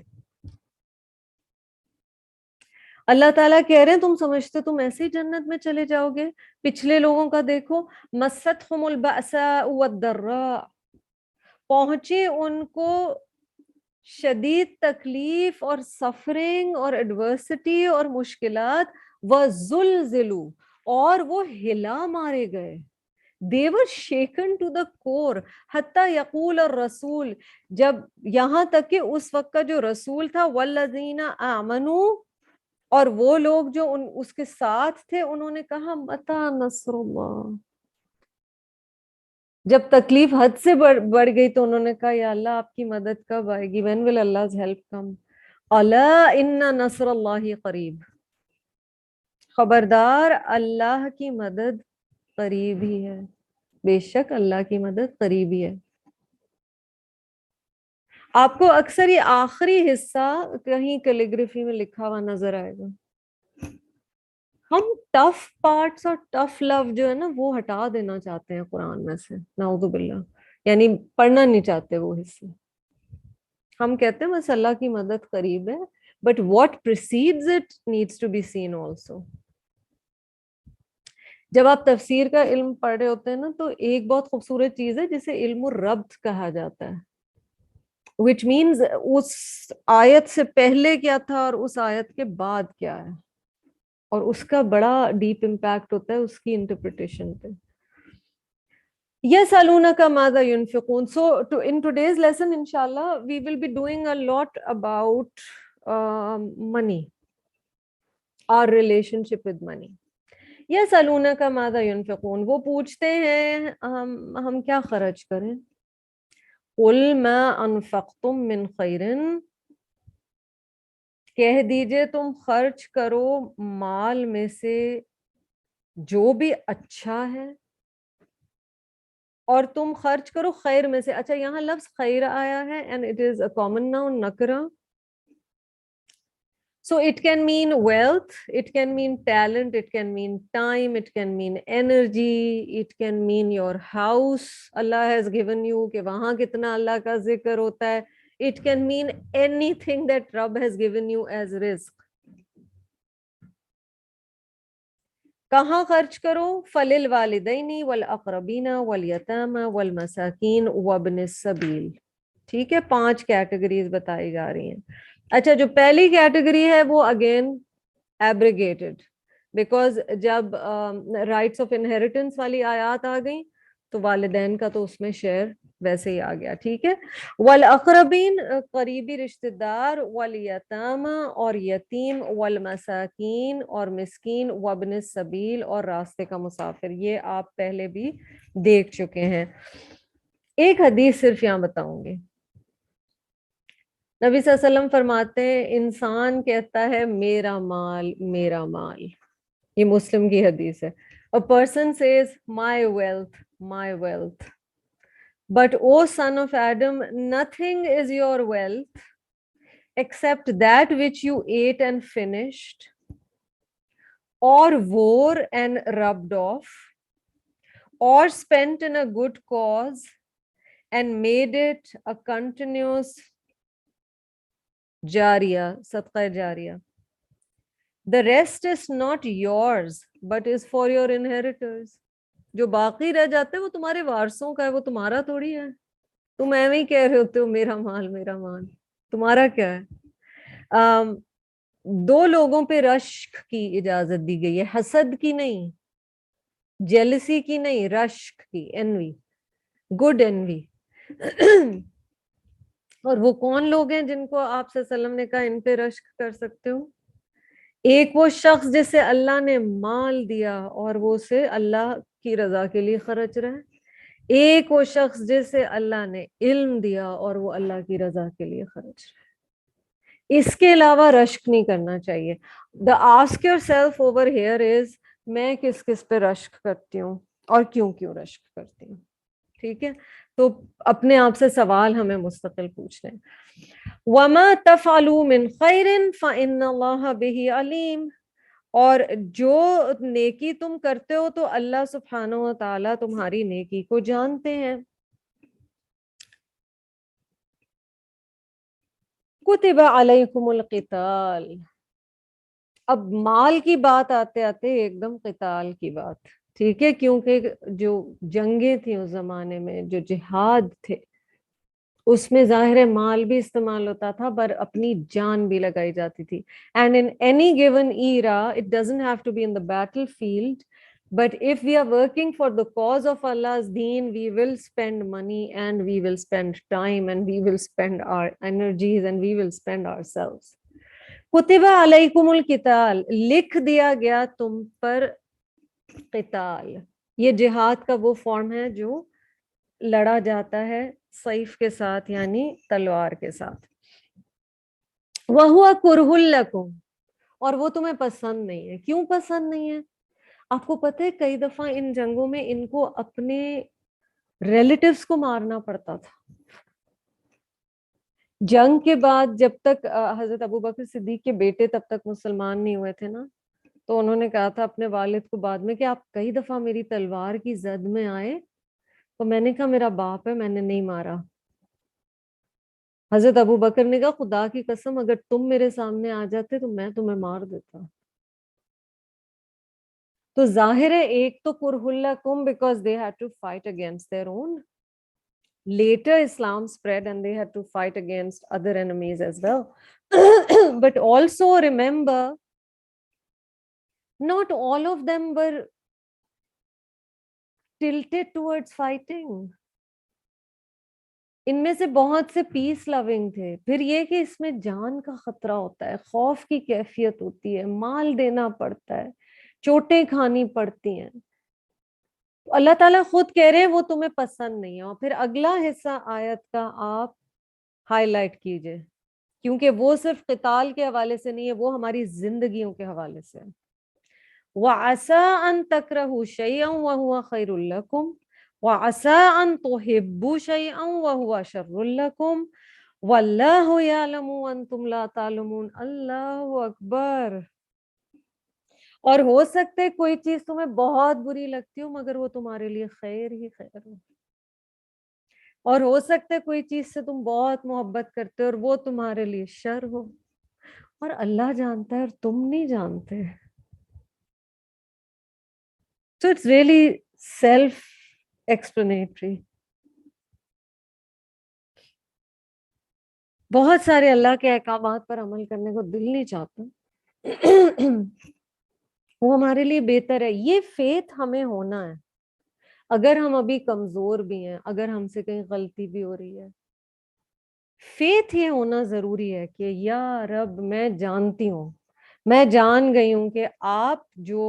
اللہ تعالیٰ کہہ رہے ہیں تم سمجھتے تم ایسے ہی جنت میں چلے جاؤ گے؟ پچھلے لوگوں کا دیکھو, مستہم البأساء والضراء, پہنچے ان کو شدید تکلیف اور سفرنگ اور ایڈورسٹی اور مشکلات, وزلزلوا, اور وہ ہلا مارے گئے. They were shaken to the core, حتی یقول الرسول, جب یہاں تک کہ اس وقت کا جو رسول تھا, والذین آمنوا, اور وہ لوگ جو اس کے ساتھ تھے, انہوں نے کہا متی نصر اللہ. جب تکلیف حد سے بڑھ گئی تو انہوں نے کہا یا اللہ آپ کی مدد کب آئے گی, when will Allah's help come. الا ان نصر اللہ قریب, خبردار اللہ کی مدد قریب ہی ہے, بے شک اللہ کی مدد قریب ہی ہے. آپ کو اکثر یہ آخری حصہ کہیں کیلیگرافی میں لکھا ہوا نظر آئے گا. ہم ٹف پارٹس اور ٹف لو جو ہے نا وہ ہٹا دینا چاہتے ہیں قرآن میں سے, نعوذ باللہ, یعنی پڑھنا نہیں چاہتے وہ حصے. ہم کہتے ہیں بس اللہ کی مدد قریب ہے, but what precedes it needs to be seen also. جب آپ تفسیر کا علم پڑھ رہے ہوتے ہیں نا تو ایک بہت خوبصورت چیز ہے جسے علم الربط کہا جاتا ہے, which means اس آیت سے پہلے کیا تھا اور اس آیت کے بعد کیا ہے, اور اس کا بڑا ڈیپ امپیکٹ ہوتا ہے اس کی انٹرپریٹیشن پہ. يَسْأَلُونَكَ مَاذَا يُنْفِقُونَ. So in today's lesson, inshallah, we will be doing a lot about money, our relationship with money. يَسْأَلُونَكَ مَاذَا يُنْفِقُونَ. وہ پوچھتے ہیں ہم کیا خرچ کریں. قُلْ مَا أَنفَقْتُم مِّن خَيْرٍ. کہہ دیجئے تم خرچ کرو مال میں سے جو بھی اچھا ہے, اور تم خرچ کرو خیر میں سے. اچھا یہاں لفظ خیر آیا ہے and it is a common noun nakra. So it can mean wealth, it can mean talent, it can mean time, it can mean energy, it can mean your house Allah has given you کہ وہاں کتنا اللہ کا ذکر ہوتا ہے. It can mean anything that Rabb has given you as rizq. کہاں خرچ کرو. فَلِلْوَالِدَيْنِ وَالْأَقْرَبِينَ وَالْيَتَامَى وَالْمَسَاكِينِ وَابْنِ السَّبِيلِ. ٹھیک ہے, 5 کیٹیگریز بتائی جا رہی ہیں. اچھا جو پہلی کیٹیگری ہے وہ اگین ایبریگیٹڈ, بیکاز جب رائٹس آف انہیریٹنس والی آیات آ گئیں تو والدین کا تو اس میں شیئر ویسے ہی آ گیا. ٹھیک ہے. والاقربین قریبی رشتہ دار, والیتاما اور یتیم, والمساکین اور مسکین, وابن السبیل اور راستے کا مسافر. یہ آپ پہلے بھی دیکھ چکے ہیں. ایک حدیث صرف یہاں بتاؤں گی. نبی صلی اللہ علیہ وسلم فرماتے ہیں انسان کہتا ہے میرا مال میرا مال. یہ مسلم کی حدیث ہے. A person says my wealth my wealth. But O son of Adam, nothing is your wealth except that which you ate and finished, or wore and rubbed off, or spent in a good cause and made it a continuous jariya, sadqa jariya. The rest is not yours but is for your inheritors. جو باقی رہ جاتے ہیں وہ تمہارے وارثوں کا ہے, وہ تمہارا تھوڑی ہے. تم ایویں ہی کہہ رہے ہوتے ہو میرا مال میرا مال, تمہارا کیا ہے. 2 لوگوں پہ رشک کی اجازت دی گئی ہے, حسد کی نہیں, جیلسی کی نہیں, رشک کی, انوی, گڈ انوی. اور وہ کون لوگ ہیں جن کو آپ صلی اللہ علیہ وسلم نے کہا ان پہ رشک کر سکتے ہو. ایک وہ شخص جسے اللہ نے مال دیا اور وہ اسے اللہ کی رضا کے لیے خرچ رہا ہے. ایک وہ شخص جسے اللہ نے علم دیا اور وہ اللہ کی رضا کے لیے خرچ رہا ہے. اس کے علاوہ رشک نہیں کرنا چاہیے. The ask yourself over here is میں کس کس پہ رشک کرتی ہوں اور کیوں رشک کرتی ہوں. ٹھیک ہے, تو اپنے آپ سے سوال ہمیں مستقل پوچھنے. وَمَا تَفْعَلُوا مِنْ خَيْرٍ فَإِنَّ اللَّهَ بِهِ عَلِيمٌ. اور جو نیکی تم کرتے ہو تو اللہ سبحانہ و تعالیٰ تمہاری نیکی کو جانتے ہیں. کتب علیکم القتال. اب مال کی بات آتے آتے ایک دم قتال کی بات. ٹھیک ہے, کیونکہ جو جنگیں تھیں اس زمانے میں, جو جہاد تھے, اس میں ظاہر مال بھی استعمال ہوتا تھا پر اپنی جان بھی لگائی جاتی تھی. And in any given era, it doesn't have to be in the battlefield, but if we are working for the cause of Allah's deen, we will spend money and we will spend time and we will spend our energies and we will spend ourselves. کتب علیکم القتال, لکھ دیا گیا تم پر قتال. یہ جہاد کا وہ فارم ہے جو لڑا جاتا ہے سیف کے ساتھ یعنی تلوار کے ساتھ. وَهُوَ كُرْهٌ لَكُمْ. اور وہ تمہیں پسند نہیں ہے. کیوں پسند نہیں ہے؟ آپ کو پتہ ہے کئی دفعہ ان جنگوں میں ان کو اپنے ریلیٹیوز کو مارنا پڑتا تھا. جنگ کے بعد جب تک حضرت ابو بکر صدیق کے بیٹے تب تک مسلمان نہیں ہوئے تھے نا, تو انہوں نے کہا تھا اپنے والد کو بعد میں کہ آپ کئی دفعہ میری تلوار کی زد میں آئے تو میں نے کہا میرا باپ ہے, میں نے نہیں مارا. حضرت ابو بکر نے کہا خدا کی قسم اگر تم میرے سامنے آ جاتے تو میں تمہیں مار دیتا. تو ظاہر ہے ایک تو کرہلکم because they had to fight against their own. Later Islam spread and they had to fight against other enemies as well. But also remember, not all of them were tilted towards fighting. ان میں سے بہت سے پیس لونگ تھے. پھر یہ کہ اس میں جان کا خطرہ ہوتا ہے, خوف کی کیفیت ہوتی ہے, مال دینا پڑتا ہے, چوٹیں کھانی پڑتی ہیں. اللہ تعالیٰ خود کہہ رہے ہیں وہ تمہیں پسند نہیں ہے. اور پھر اگلا حصہ آیت کا آپ ہائی لائٹ کیجئے, کیونکہ وہ صرف قتال کے حوالے سے نہیں ہے, وہ ہماری زندگیوں کے حوالے سے. وَعَسَىٰ أَن تَكْرَهُوا شَيْئًا وَهُوَ خَيْرٌ لَكُمْ وَعَسَىٰ أَن تُحِبُّوا شَيْئًا وَهُوَ شَرٌّ لَكُمْ وَاللَّهُ يَعْلَمُ وَأَنْتُمْ لَا تَعْلَمُونَ. اللہ اکبر. اور ہو سکتا ہے کوئی چیز تمہیں بہت بری لگتی ہو مگر وہ تمہارے لیے خیر ہی خیر ہو, اور ہو سکتا ہے کوئی چیز سے تم بہت محبت کرتے ہو اور وہ تمہارے لیے شر ہو, اور اللہ جانتا ہے اور تم نہیں جانتے. So it's really self-explanatory. بہت سارے اللہ کے احکامات پر عمل کرنے کو دل نہیں چاہتا, وہ ہمارے لیے بہتر ہے. یہ فیتھ ہمیں ہونا ہے اگر ہم ابھی کمزور بھی ہیں, اگر ہم سے کہیں غلطی بھی ہو رہی ہے. فیتھ یہ ہونا ضروری ہے کہ یا رب میں جانتی ہوں, میں جان گئی ہوں کہ آپ جو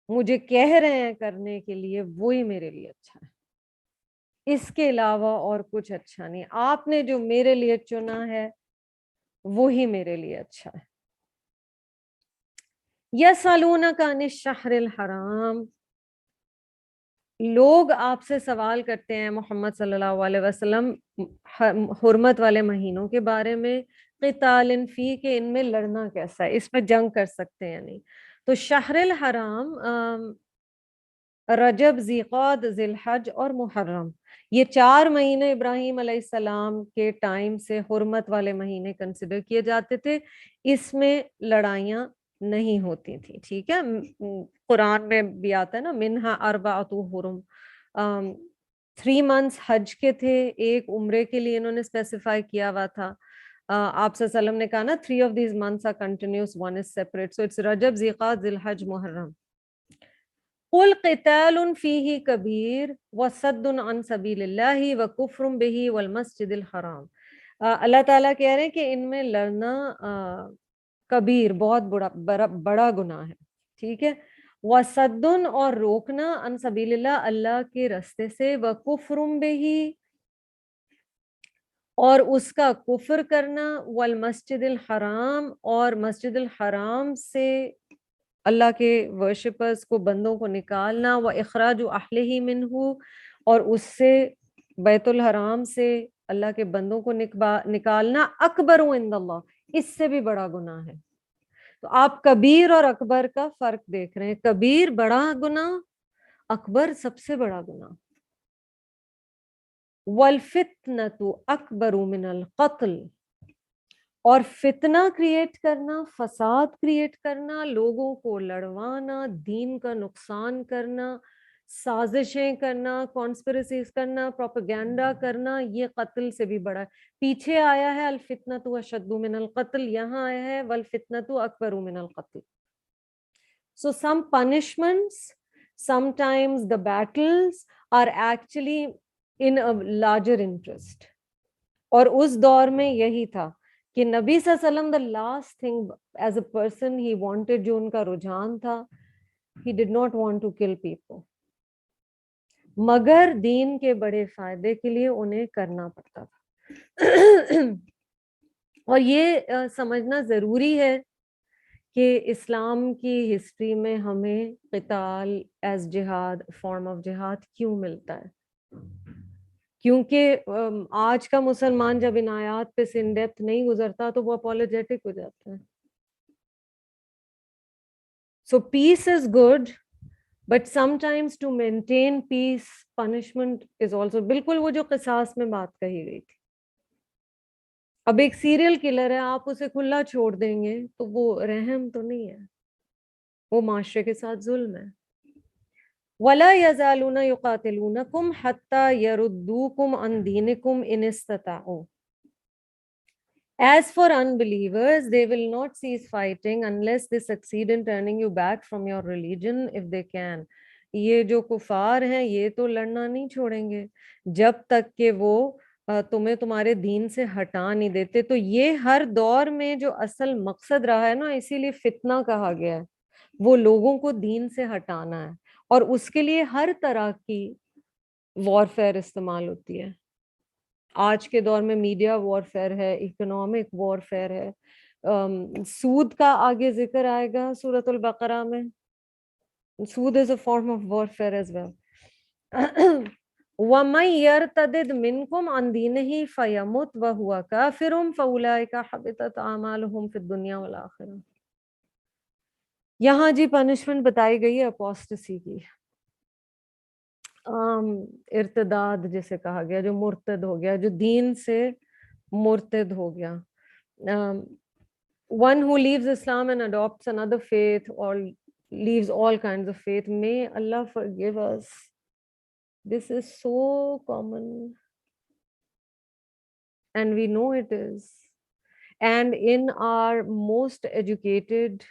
مجھے کہہ رہے ہیں کرنے کے لیے وہی میرے لیے اچھا ہے, اس کے علاوہ اور کچھ اچھا نہیں. آپ نے جو میرے لیے چنا ہے وہی میرے لیے اچھا ہے. یسألونک عن الشہر الحرام, لوگ آپ سے سوال کرتے ہیں محمد صلی اللہ علیہ وسلم حرمت والے مہینوں کے بارے میں, قتال فی, کہ ان میں لڑنا کیسا ہے, اس میں جنگ کر سکتے ہیں نہیں. تو شہر الحرام رجب, ذیقعد, ذی الحج اور محرم, یہ 4 مہینے ابراہیم علیہ السلام کے ٹائم سے حرمت والے مہینے کنسیڈر کیے جاتے تھے. اس میں لڑائیاں نہیں ہوتی تھی. ٹھیک ہے, قرآن میں بھی آتا ہے نا, منہا اربعۃ حرم. 3 months حج کے تھے, ایک عمرے کے لیے انہوں نے اسپیسیفائی کیا ہوا تھا. آپ صلی اللہ علیہ وسلم نے کہا نا 3 of these months are continuous, 1 is separate, so it's رجب, ذیقعد, ذی الحج, محرم. قل قتال فیہ کبیر وصد عن سبیل اللہ وکفر بہ والمسجد الحرام. اللہ تعالیٰ کہہ رہے ہیں کہ ان میں لڑنا کبیر, بہت بڑا گناہ ہے. ٹھیک ہے, وصد, اور روکنا, عن سبیل اللہ, اللہ کے رستے سے, وکفر بہ, اور اس کا کفر کرنا, والمسجد الحرام, اور مسجد الحرام سے اللہ کے ورشپرز کو, بندوں کو نکالنا, وَإِخْرَاجُ أَهْلِهِ مِنْهُ, اور اس سے بیت الحرام سے اللہ کے بندوں کو نکالنا, اکبر عند اللہ, اس سے بھی بڑا گناہ ہے. تو آپ کبیر اور اکبر کا فرق دیکھ رہے ہیں. کبیر بڑا گناہ, اکبر سب سے بڑا گناہ. وَالْفِتْنَةُ أَكْبَرُ مِنَ الْقَتْلِ, اور فتنہ کریٹ کرنا, فساد کریٹ کرنا, لوگوں کو لڑوانا, دین کا نقصان کرنا, سازشیں کرنا, کانسپریسیز کرنا, پروپیگینڈا کرنا, یہ قتل سے بھی بڑا ہے. پیچھے آیا ہے الفتنۃ اشد من القتل, یہاں آیا ہے والفتنۃ اکبر من القتل. So some punishments, sometimes the battles are actually in a larger interest. اور اس دور میں یہی تھا کہ نبی صلی اللہ علیہ وسلم, the last thing as a person he wanted, جو ان کا رجحان تھا, he did not want to kill people, مگر دین کے بڑے فائدے کے لیے انہیں کرنا پڑتا تھا. اور یہ سمجھنا ضروری ہے کہ اسلام کی ہسٹری میں ہمیں قتال ایز جہاد, فارم آف جہاد کیوں ملتا ہے. کیونکہ آج کا مسلمان جب ان آیات پہ ان ڈیپتھ نہیں گزرتا تو وہ اپولوجیٹک ہو جاتا ہے. So peace is good, but sometimes to maintain peace, punishment is also. بالکل وہ جو قصاص میں بات کہی گئی تھی. اب ایک سیریل کلر ہے, آپ اسے کھلا چھوڑ دیں گے تو وہ رحم تو نہیں ہے. وہ معاشرے کے ساتھ ظلم ہے. وَلَا يَزَالُونَ يُقَاتِلُونَكُمْ حَتَّى يَرُدُّوكُمْ عَنْ دِينِكُمْ إِنِ اسْتَطَاعُوا. As for unbelievers, they will not cease fighting unless they succeed in turning you back from your religion if they can. یہ جو کفار ہیں یہ تو لڑنا نہیں چھوڑیں گے جب تک کہ وہ تمہیں تمہارے دین سے ہٹا نہیں دیتے. تو یہ ہر دور میں جو اصل مقصد رہا ہے نا، اسی لیے فتنہ کہا گیا ہے، وہ لوگوں کو دین سے ہٹانا ہے، اور اس کے لیے ہر طرح کی وارفیئر استعمال ہوتی ہے. آج کے دور میں میڈیا وارفیئر ہے، اکنامک وارفیئر ہے. سود کا آگے ذکر آئے گا سورۃ البقرہ میں. سود is a form of warfare as well. وَمَن يَرْتَدِدْ مِنْكُمْ عَنْ دِينِهِ فَيَمُتْ وَهُوَ كَافِرٌ فَأُولَٰئِكَ حَبِطَتْ أَعْمَالُهُمْ فِي الدُّنْيَا وَالْآخِرَةِ. یہاں جی پنشمنٹ بتائی گئی ہے اپوسٹسی کی، ارتداد جسے کہا گیا، جو مرتد ہو گیا، جو دین سے مرتد ہو گیا. One who leaves Islam and adopts another faith or leaves all kinds of faith, may Allah forgive us. This is so common and we know it is. And in our most educated,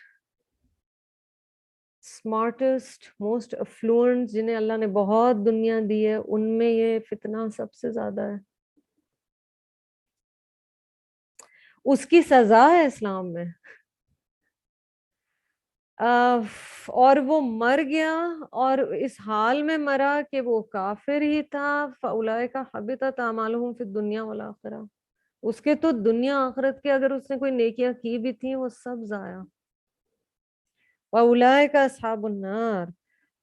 smartest, most affluent, جنہیں اللہ نے بہت دنیا دی ہے، ان میں یہ فتنہ سب سے زیادہ ہے. اس کی سزا ہے اسلام میں، اور وہ مر گیا اور اس حال میں مرا کہ وہ کافر ہی تھا. فَأُولَٰئِکَ حَبِطَتْ أَعْمَالُهُمْ فِي الدُّنْيَا وَالْآخِرَةِ. اس کے تو دنیا آخرت کے اگر اس نے کوئی نیکیاں کی بھی تھیں وہ سب ضائع. وَأُولَٰئِکَ أَصْحَابُ النَّارِ.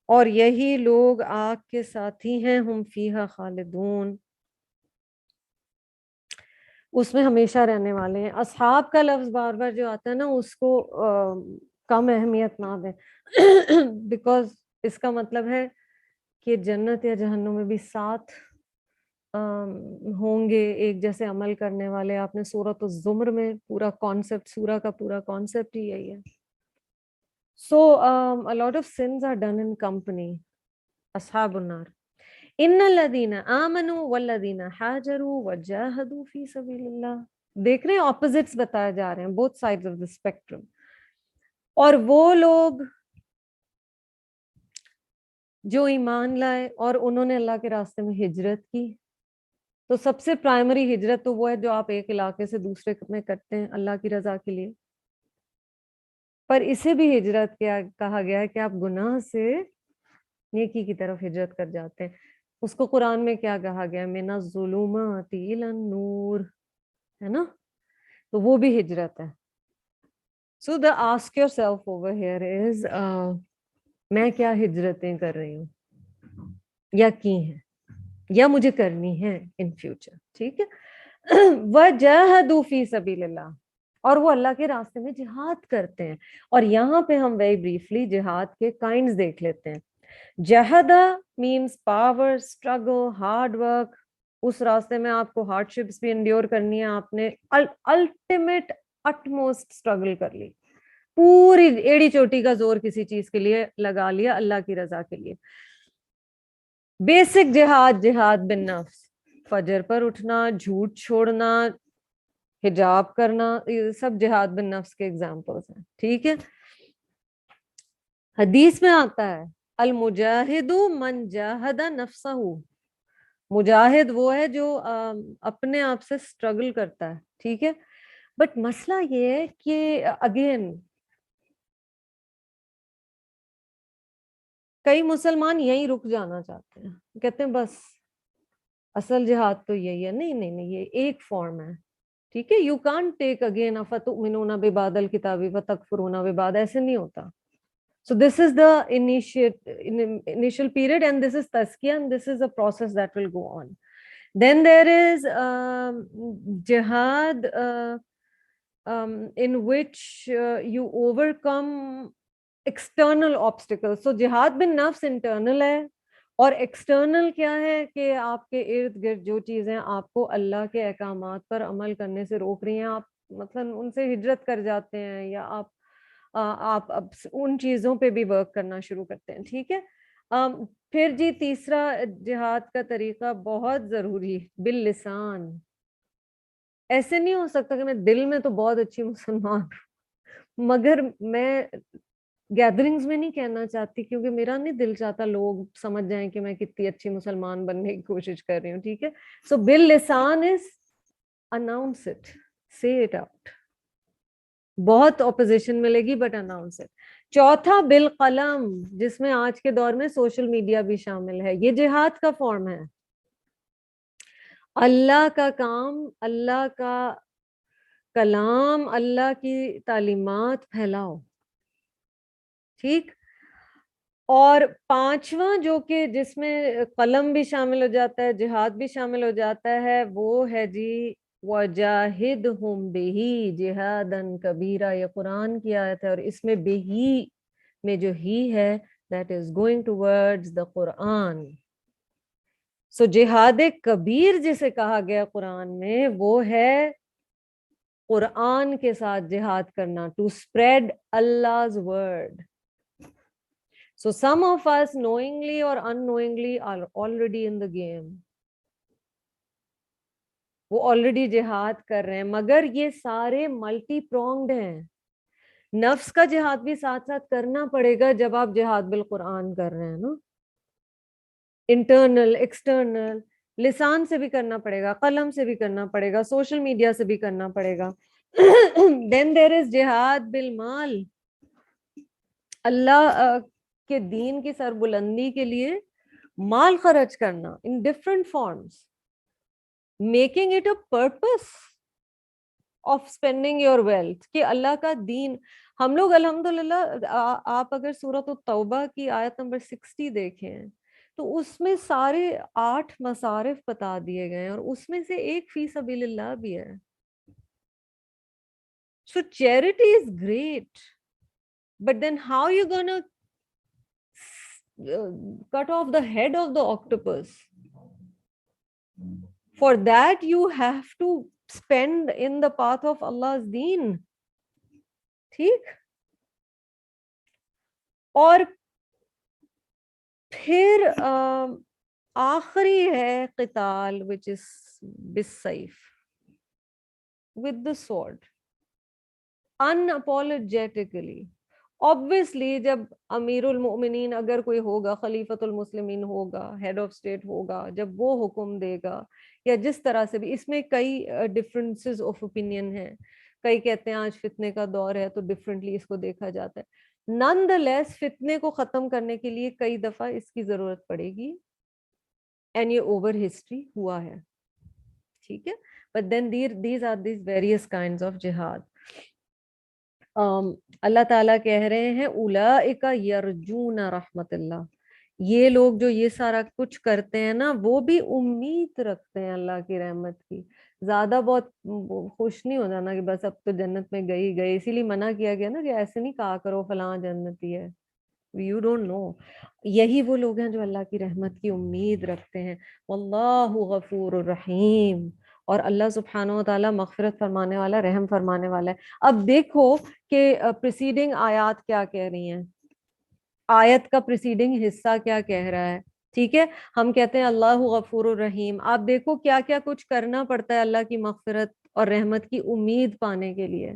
اور یہی لوگ آگ کے ساتھی ہیں، ہم فیہا خالدون، اس میں ہمیشہ رہنے والے ہیں. اصحاب کا لفظ بار بار جو آتا ہے نا، اس کو کم اہمیت نہ دیں، بیکاز اس کا مطلب ہے کہ جنت یا جہنم میں بھی ساتھ ہوں گے ایک جیسے عمل کرنے والے. آپ نے سورۃ الزمر میں پورا کانسیپٹ، سورہ کا پورا کانسیپٹ ہی یہی ہے. So a lot of sins are done in company. اصحاب النار. ان الذین آمنوا والذین ہاجروا وجاہدوا فی سبیل اللہ. دیکھ رہے ہیں اپوزٹس بتائے جا رہے ہیں، both sides of the spectrum. اور وہ لوگ جو ایمان لائے اور انہوں نے اللہ کے راستے میں ہجرت کی. تو سب سے پرائمری ہجرت تو وہ ہے جو آپ ایک علاقے سے دوسرے میں کرتے ہیں اللہ کی رضا کے لیے. پر اسے بھی ہجرت کیا کہا گیا ہے کہ آپ گناہ سے نیکی کی طرف ہجرت کر جاتے ہیں. اس کو قرآن میں کیا کہا گیا؟ من الظلمات الی النور، ہے نا؟ تو وہ بھی ہجرت ہے. So the ask yourself over here is میں کیا ہجرتیں کر رہی ہوں یا کی ہیں یا مجھے کرنی ہے ان فیوچر. ٹھیک ہے. وجاہدوا فی سبیل اللہ، اور وہ اللہ کے راستے میں جہاد کرتے ہیں. اور یہاں پہ ہم ویری بریفلی جہاد کے کائنڈز دیکھ لیتے ہیں. جہدا means power, struggle, hard work. اس راستے میں آپ کو ہارڈ شپس بھی انڈیور کرنی ہے. آپ نے الٹیمیٹ اٹموسٹ اسٹرگل کر لی، پوری ایڑی چوٹی کا زور کسی چیز کے لیے لگا لیا اللہ کی رضا کے لیے. بیسک جہاد، جہاد بن نفس، فجر پر اٹھنا، جھوٹ چھوڑنا، حجاب کرنا، یہ سب جہاد بن نفس کے ایگزامپلس ہیں. ٹھیک ہے. حدیث میں آتا ہے المجاہد من جاہد نفسہ. مجاہد وہ ہے جو اپنے آپ سے اسٹرگل کرتا ہے. ٹھیک ہے. بٹ مسئلہ یہ ہے کہ اگین کئی مسلمان یہیں رک جانا چاہتے ہیں، کہتے ہیں بس اصل جہاد تو یہی ہے. نہیں نہیں نہیں، یہ ایک فارم ہے. ٹھیک ہے. یو کانٹ ٹیک اگین افتؤمنون ببعض الکتاب وتکفرون ببعض، ایسے نہیں ہوتا. So this is the initial period, and this is tazkiyah, and this is a process that will go on. Then there is jihad in which you overcome external obstacles. So jihad bin nafs internal ہے، اور external کیا ہے کہ آپ کے ارد گرد جو چیزیں آپ کو اللہ کے احکامات پر عمل کرنے سے روک رہی ہیں، آپ مثلا ان سے ہجرت کر جاتے ہیں، یا آپ آپ اب ان چیزوں پہ بھی ورک کرنا شروع کرتے ہیں. ٹھیک ہے. پھر جی تیسرا جہاد کا طریقہ بہت ضروری، باللسان. ایسے نہیں ہو سکتا کہ میں دل میں تو بہت اچھی مسلمان ہوں مگر میں گیدرنگز میں نہیں کہنا چاہتی، کیونکہ میرا نہیں دل چاہتا لوگ سمجھ جائیں کہ میں کتنی اچھی مسلمان بننے کی کوشش کر رہی ہوں. ٹھیک ہے. سو باللسان از announce it, say it out. بہت اپوزیشن ملے گی بٹ اناؤنس اٹ. چوتھا بالقلم، جس میں آج کے دور میں سوشل میڈیا بھی شامل ہے. یہ جہاد کا فارم ہے. اللہ کا کام، اللہ کا کلام، اللہ کی تعلیمات پھیلاؤ. ٹھیک. اور پانچواں جو کہ جس میں قلم بھی شامل ہو جاتا ہے، جہاد بھی شامل ہو جاتا ہے، وہ ہے جی وَجَاهِدْهُمْ بِهِ جِهَادًا كَبِيرًا. یہ قرآن کی آیت ہے، اور اس میں بِهِ میں جو ہی ہے that is going towards the قرآن. سو جہاد کبیر جسے کہا گیا قرآن میں، وہ ہے قرآن کے ساتھ جہاد کرنا، to spread Allah's word. So some of us knowingly or unknowingly are already in the game. وہ آلریڈی جہاد کر رہے ہیں، مگر یہ سارے ملٹی پرونگڈ ہیں. نفس کا جہاد بھی ساتھ ساتھ کرنا پڑے گا جب آپ جہاد بالقرآن کر رہے ہیں نا. انٹرنل ایکسٹرنل، لسان سے بھی کرنا پڑے گا، قلم سے بھی کرنا پڑے گا، سوشل میڈیا سے بھی کرنا پڑے گا. دین دیر از جہاد بالمال. اللہ کے دین کی سربلندی کے لیے مال خرچ کرنا in different forms, making it a purpose of spending your wealth, کہ اللہ کا دین. ہم لوگ الحمدللہ، آپ اگر سورۃ التوبہ کی آیت نمبر 60 دیکھیں تو اس میں سارے 8 مصارف بتا دیے گئے ہیں، اور اس میں سے ایک فی سبیل اللہ بھی ہے. So charity is great, but then how you gonna cut off the head of the octopus? For that you have to spend in the path of Allah's deen. ٹھیک. اور پھر آخری ہے قتال which is بالسیف، with the sword, unapologetically. Obviously جب امیر المؤمنین اگر کوئی ہوگا، خلیفۃ المسلمین ہوگا، ہیڈ آف اسٹیٹ ہوگا، جب وہ حکم دے گا، یا جس طرح سے بھی، اس میں کئی ڈفرینسز آف اوپینین ہیں. کئی کہتے ہیں آج فتنے کا دور ہے تو ڈفرینٹلی اس کو دیکھا جاتا ہے. نان دا لیس فتنے کو ختم کرنے کے لیے کئی دفعہ اس کی ضرورت پڑے گی، اینڈ یہ اوور ہسٹری ہوا ہے. ٹھیک ہے. But then these are these various kinds of jihad. Allah تعالیٰ کہہ رہے ہیں اولئک یرجون رحمت اللہ. یہ لوگ جو یہ سارا کچھ کرتے ہیں نا، وہ بھی امید رکھتے ہیں اللہ کی رحمت کی. زیادہ بہت خوش نہیں ہو جانا کہ بس اب تو جنت میں گئی گئے. اسی لیے منع کیا گیا نا کہ ایسے نہیں کہا کرو فلاں جنتی ہے. You don't know. یہی وہ لوگ ہیں جو اللہ کی رحمت کی امید رکھتے ہیں. واللہ غفور الرحیم. اور اللہ سبحانہ و تعالیٰ مغفرت فرمانے والا، رحم فرمانے والا ہے. اب دیکھو کہ پریسیڈنگ آیات کیا کہہ رہی ہیں، آیت کا پریسیڈنگ حصہ کیا کہہ رہا ہے. ٹھیک ہے. ہم کہتے ہیں اللہ غفور الرحیم. آپ دیکھو کیا کیا کچھ کرنا پڑتا ہے اللہ کی مغفرت اور رحمت کی امید پانے کے لیے.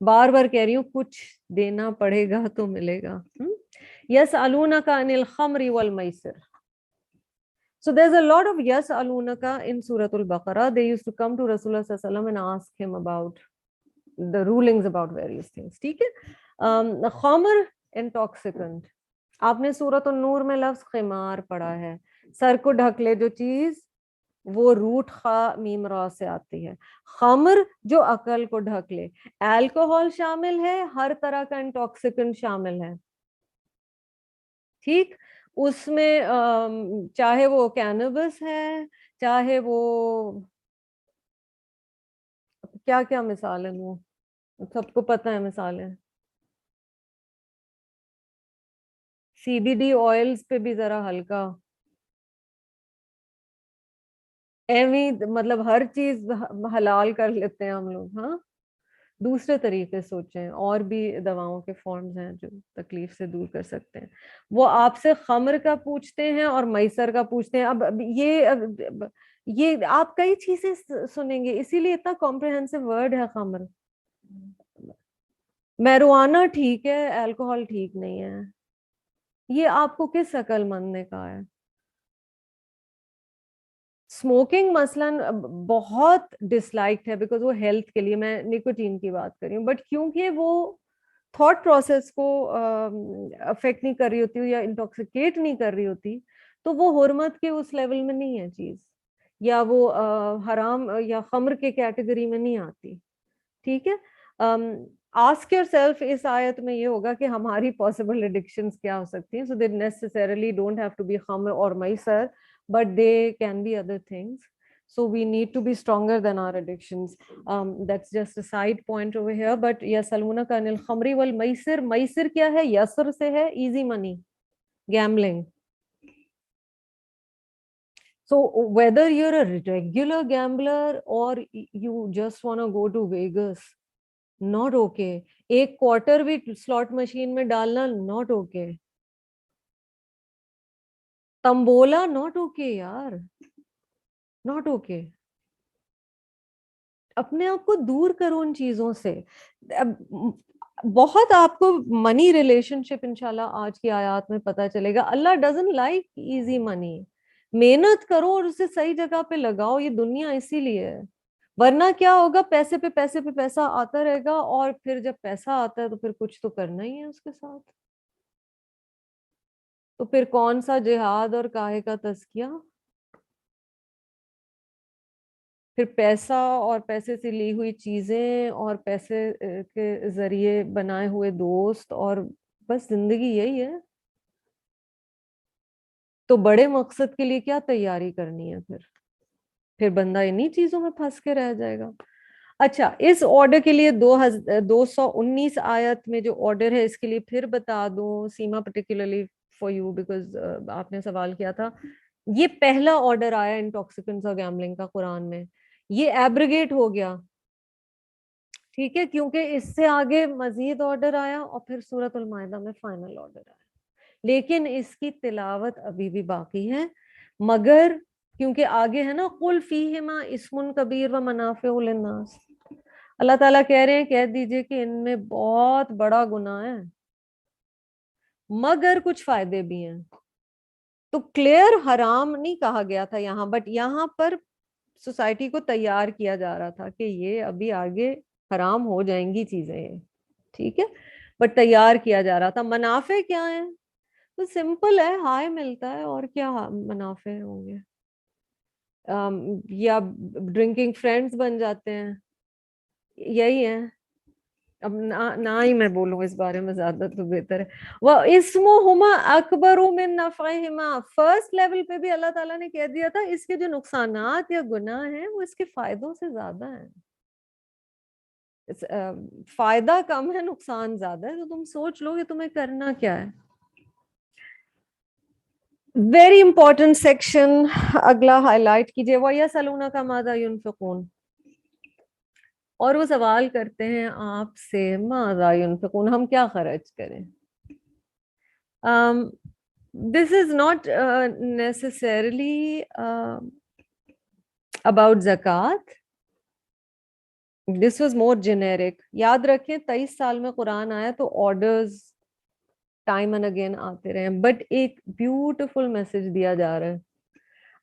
بار بار کہہ رہی ہوں، کچھ دینا پڑے گا تو ملے گا. یسألونک عن الخمر والمیسر. So there's a lot of yas'alunaka in Surah Al-Baqarah. They used to come to Rasulullah sallallahu alaihi wasallam and ask him about the rulings about various things. ٹھیک ہے. خمر انٹاکسیکنٹ. آپ نے سورۃ النور میں لفظ خمار پڑھا ہے. سر کو ڈھک لے جو چیز، وہ روٹ خا میم را سے آتی ہے. خمر جو عقل کو ڈھک لے. الکوہول شامل ہے، ہر طرح کا انٹاکسیکنٹ شامل ہے. ٹھیک. اس میں چاہے وہ کینبس ہے، چاہے وہ کیا کیا مثال ہے، وہ سب کو پتہ ہے مثالیں. سی بی ڈی آئلز پہ بھی ذرا ہلکا ایویں، مطلب ہر چیز حلال کر لیتے ہیں ہم لوگ. ہاں. دوسرے طریقے سوچیں. اور بھی دواؤں کے فارمز ہیں جو تکلیف سے دور کر سکتے ہیں. وہ آپ سے خمر کا پوچھتے ہیں اور میسر کا پوچھتے ہیں. اب یہ آپ کئی چیزیں سنیں گے, اسی لیے اتنا کمپریہنسو ورڈ ہے خمر. میروانہ ٹھیک ہے, الکوہول ٹھیک نہیں ہے. یہ آپ کو کس عقل مند نے کہا ہے؟ اسموکنگ مثلاً بہت ڈس لائکڈ ہے بیکاز وہ ہیلتھ کے لیے, میں نکوٹین کی بات کر رہی ہوں, بٹ کیونکہ وہ تھاٹ پروسیس کو افیکٹ نہیں کر رہی ہوتی یا انٹاکسیکیٹ نہیں کر رہی ہوتی, تو وہ حرمت کے اس لیول میں نہیں ہے چیز, یا وہ حرام یا خمر کے کیٹیگری میں نہیں آتی. ٹھیک ہے. آسک یور سیلف, اس آیت میں یہ ہوگا کہ ہماری پاسبل ایڈکشنز کیا ہو سکتی ہیں. So they necessarily don't have to be خمر اور میسر, but they can be other things. So we need to be stronger than our addictions. That's just a side point over here. But yasalunaka anil khamri wal maisir. Maisir kya hai? Yasr se hai, easy money, gambling. So whether you're a regular gambler or you just want to go to Vegas, not okay. ایک quarter بھی slot machine میں ڈالنا, not okay. تمبولا not okay یار, not okay. اپنے آپ کو دور کرو ان چیزوں سے. بہت آپ کو منی ریلیشن شپ انشاءاللہ آج کی آیات میں پتا چلے گا. اللہ ڈزنٹ لائک ایزی منی. محنت کرو اور اسے صحیح جگہ پہ لگاؤ, یہ دنیا اسی لیے ہے. ورنہ کیا ہوگا, پیسے پہ پیسے پہ پیسہ آتا رہے گا, اور پھر جب پیسہ آتا ہے تو پھر کچھ تو کرنا ہی ہے اس کے ساتھ. تو پھر کون سا جہاد اور کاہے کا تزکیہ. پھر پیسہ اور پیسے سے لی ہوئی چیزیں اور پیسے کے ذریعے بنائے ہوئے دوست, اور بس زندگی یہی ہے. تو بڑے مقصد کے لیے کیا تیاری کرنی ہے پھر بندہ انہی چیزوں میں پھنس کے رہ جائے گا. اچھا, اس آرڈر کے لیے 219 آیت میں جو آرڈر ہے اس کے لیے پھر بتا دوں سیما, پرٹیکولرلی فار یو بیکاز آپ نے سوال کیا تھا. یہ پہلا آرڈر آیا انٹاکسیکنٹس اور گیمبلنگ کا قرآن میں, یہ ایبریگیٹ ہو گیا. ٹھیک ہے, کیونکہ اس سے آگے مزید آرڈر آیا اور پھر سورۃ المائدہ میں فائنل آرڈر آیا, لیکن اس کی تلاوت ابھی بھی باقی ہے. مگر کیونکہ آگے ہے نا, قل فیہما اسم کبیر و منافع للناس, اللہ تعالیٰ کہہ رہے ہیں کہہ دیجئے کہ ان میں بہت بڑا گناہ ہے مگر کچھ فائدے بھی ہیں. تو کلیئر حرام نہیں کہا گیا تھا یہاں, بٹ یہاں پر سوسائٹی کو تیار کیا جا رہا تھا کہ یہ ابھی آگے حرام ہو جائیں گی چیزیں, ٹھیک ہے, بٹ تیار کیا جا رہا تھا. منافع کیا ہیں؟ تو سمپل ہے, ہائے ملتا ہے, اور کیا منافع ہوں گے. یا ڈرنکنگ فرینڈز بن جاتے ہیں, یہی ہے. اب نہ ہی میں بولوں اس بارے میں زیادہ تو بہتر ہے. وَإِسْمُهُمَا أَكْبَرُ مِن نَفْعِهِمَا, فرسٹ لیول پہ بھی اللہ تعالیٰ نے کہہ دیا تھا اس کے جو نقصانات یا گناہ ہیں وہ اس کے فائدوں سے زیادہ ہیں. فائدہ کم ہے, نقصان زیادہ ہے. تو تم سوچ لو کہ تمہیں کرنا کیا ہے. ویری امپورٹنٹ سیکشن اگلا ہائی لائٹ کیجیے. وَيَسْأَلُونَكَ مَاذَا يُنْفِقُونَ, اور وہ سوال کرتے ہیں آپ سے ماذا ينفقون, ہم کیا خرچ کریں. This is not necessarily about zakat. This was more generic. یاد رکھیں 23 سال میں قرآن آیا تو آرڈرز ٹائم اینڈ اگین آتے رہے ہیں, بٹ ایک بیوٹیفل میسج دیا جا رہا ہے.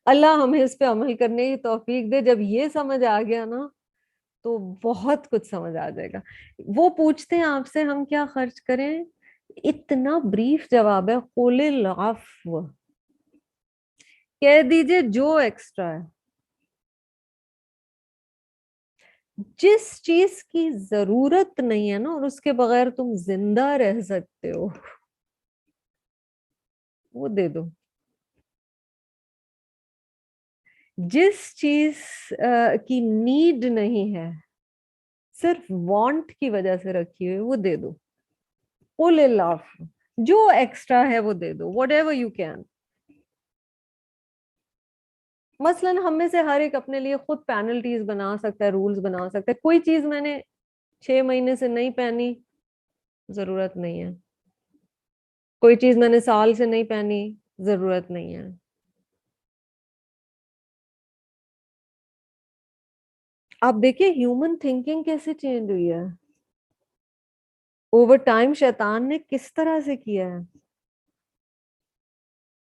اللہ ہمیں اس پہ عمل کرنے کی توفیق دے. جب یہ سمجھ آ گیا نا تو بہت کچھ سمجھ آ جائے گا. وہ پوچھتے ہیں آپ سے ہم کیا خرچ کریں, اتنا بریف جواب ہے, قُلِ الْعَفْوَ, کہہ دیجئے جو ایکسٹرا ہے. جس چیز کی ضرورت نہیں ہے نا اور اس کے بغیر تم زندہ رہ سکتے ہو وہ دے دو. جس چیز کی نیڈ نہیں ہے, صرف وانٹ کی وجہ سے رکھی ہوئی, وہ دے دو. قُلِ الْعَفْوَ, جو ایکسٹرا ہے وہ دے دو, وٹ ایور یو کین. مثلاً ہم میں سے ہر ایک اپنے لیے خود پینلٹیز بنا سکتا ہے, رولز بنا سکتا ہے. کوئی چیز میں نے 6 مہینے سے نہیں پہنی، ضرورت نہیں ہے. کوئی چیز میں نے سال سے نہیں پہنی، ضرورت نہیں ہے. آپ دیکھیں ہیومن تھنکنگ کیسے چینج ہوئی ہے اوور ٹائم. شیطان نے کس طرح سے کیا ہے.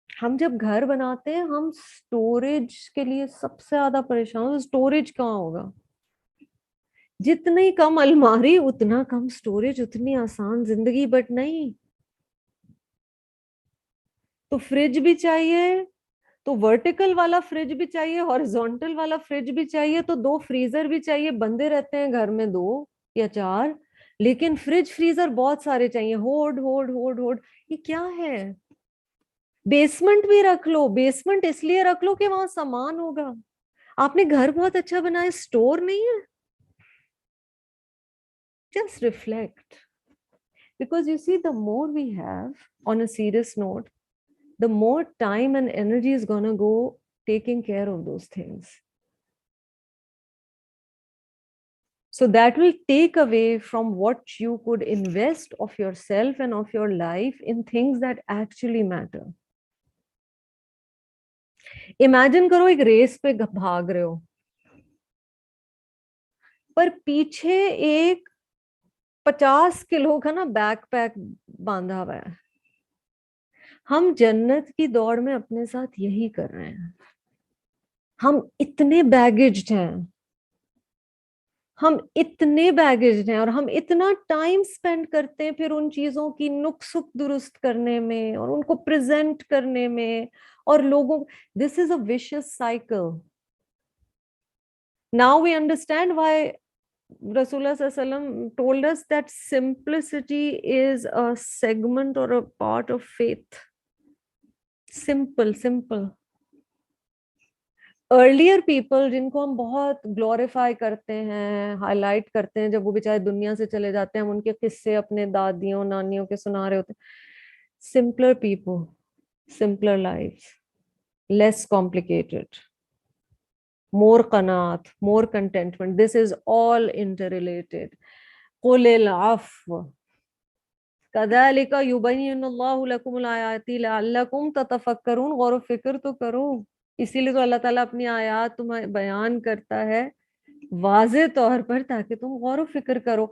ہم جب گھر بناتے ہیں ہم سٹوریج کے لیے سب سے زیادہ پریشان. سٹوریج کہاں ہوگا؟ جتنی کم الماری اتنا کم سٹوریج، اتنی آسان زندگی. بٹ نہیں، تو فریج بھی چاہیے، تو ورٹیکل والا فریج بھی چاہیے، ہارزونٹل والا فریج بھی چاہیے، تو 2 فریزر بھی چاہیے. بندے رہتے ہیں گھر میں 2 یا 4، لیکن فریج فریزر بہت سارے چاہیے. Hold hold hold hold. یہ کیا ہے؟ بیسمنٹ بھی رکھ لو. بیسمنٹ اس لیے رکھ لو کہ وہاں سامان ہوگا. آپ نے گھر بہت اچھا بنایا، سٹور نہیں ہے. Just reflect. Because you see, the more we have, on a serious note, the more time and energy is gonna go taking care of those things. So that will take away from what you could invest of yourself and of your life in things that actually matter. Imagine کرو ایک race پہ بھاگ رہے ہو، پر پیچھے ایک 50 کلو کا نا back pack باندھا ہوا ہے. ہم جنت کی دوڑ میں اپنے ساتھ یہی کر رہے ہیں. ہم اتنے بیگیجڈ ہیں، ہم اتنے بیگیجڈ ہیں، اور ہم اتنا ٹائم سپینڈ کرتے ہیں پھر ان چیزوں کی نقص درست کرنے میں اور ان کو پریزنٹ کرنے میں. اور لوگوں، this is a vicious cycle. Now we understand why رسول اللہ صلی اللہ علیہ وسلم told us that simplicity is a segment or a part of faith. simple. Earlier people جن کو ہم بہت گلوریفائی کرتے ہیں، ہائی لائٹ کرتے ہیں، جب وہ بیچارے دنیا سے چلے جاتے ہیں ہم ان کے قصے اپنے دادیوں نانیوں کے سنا رہے ہوتے ہیں. سمپلر پیپل، سمپلر لائف، لیس کمپلیکیٹڈ، مور قناعت، مور کنٹینٹمنٹ. دس از آل انٹر ریلیٹڈ. قل العفو کذالک یبین اللہ لکم الآیات لعلکم تتفکرون. غور و فکر تو کرو. اسی لیے تو اللہ تعالیٰ اپنی آیات تمہیں بیان کرتا ہے واضح طور پر تاکہ تم غور و فکر کرو.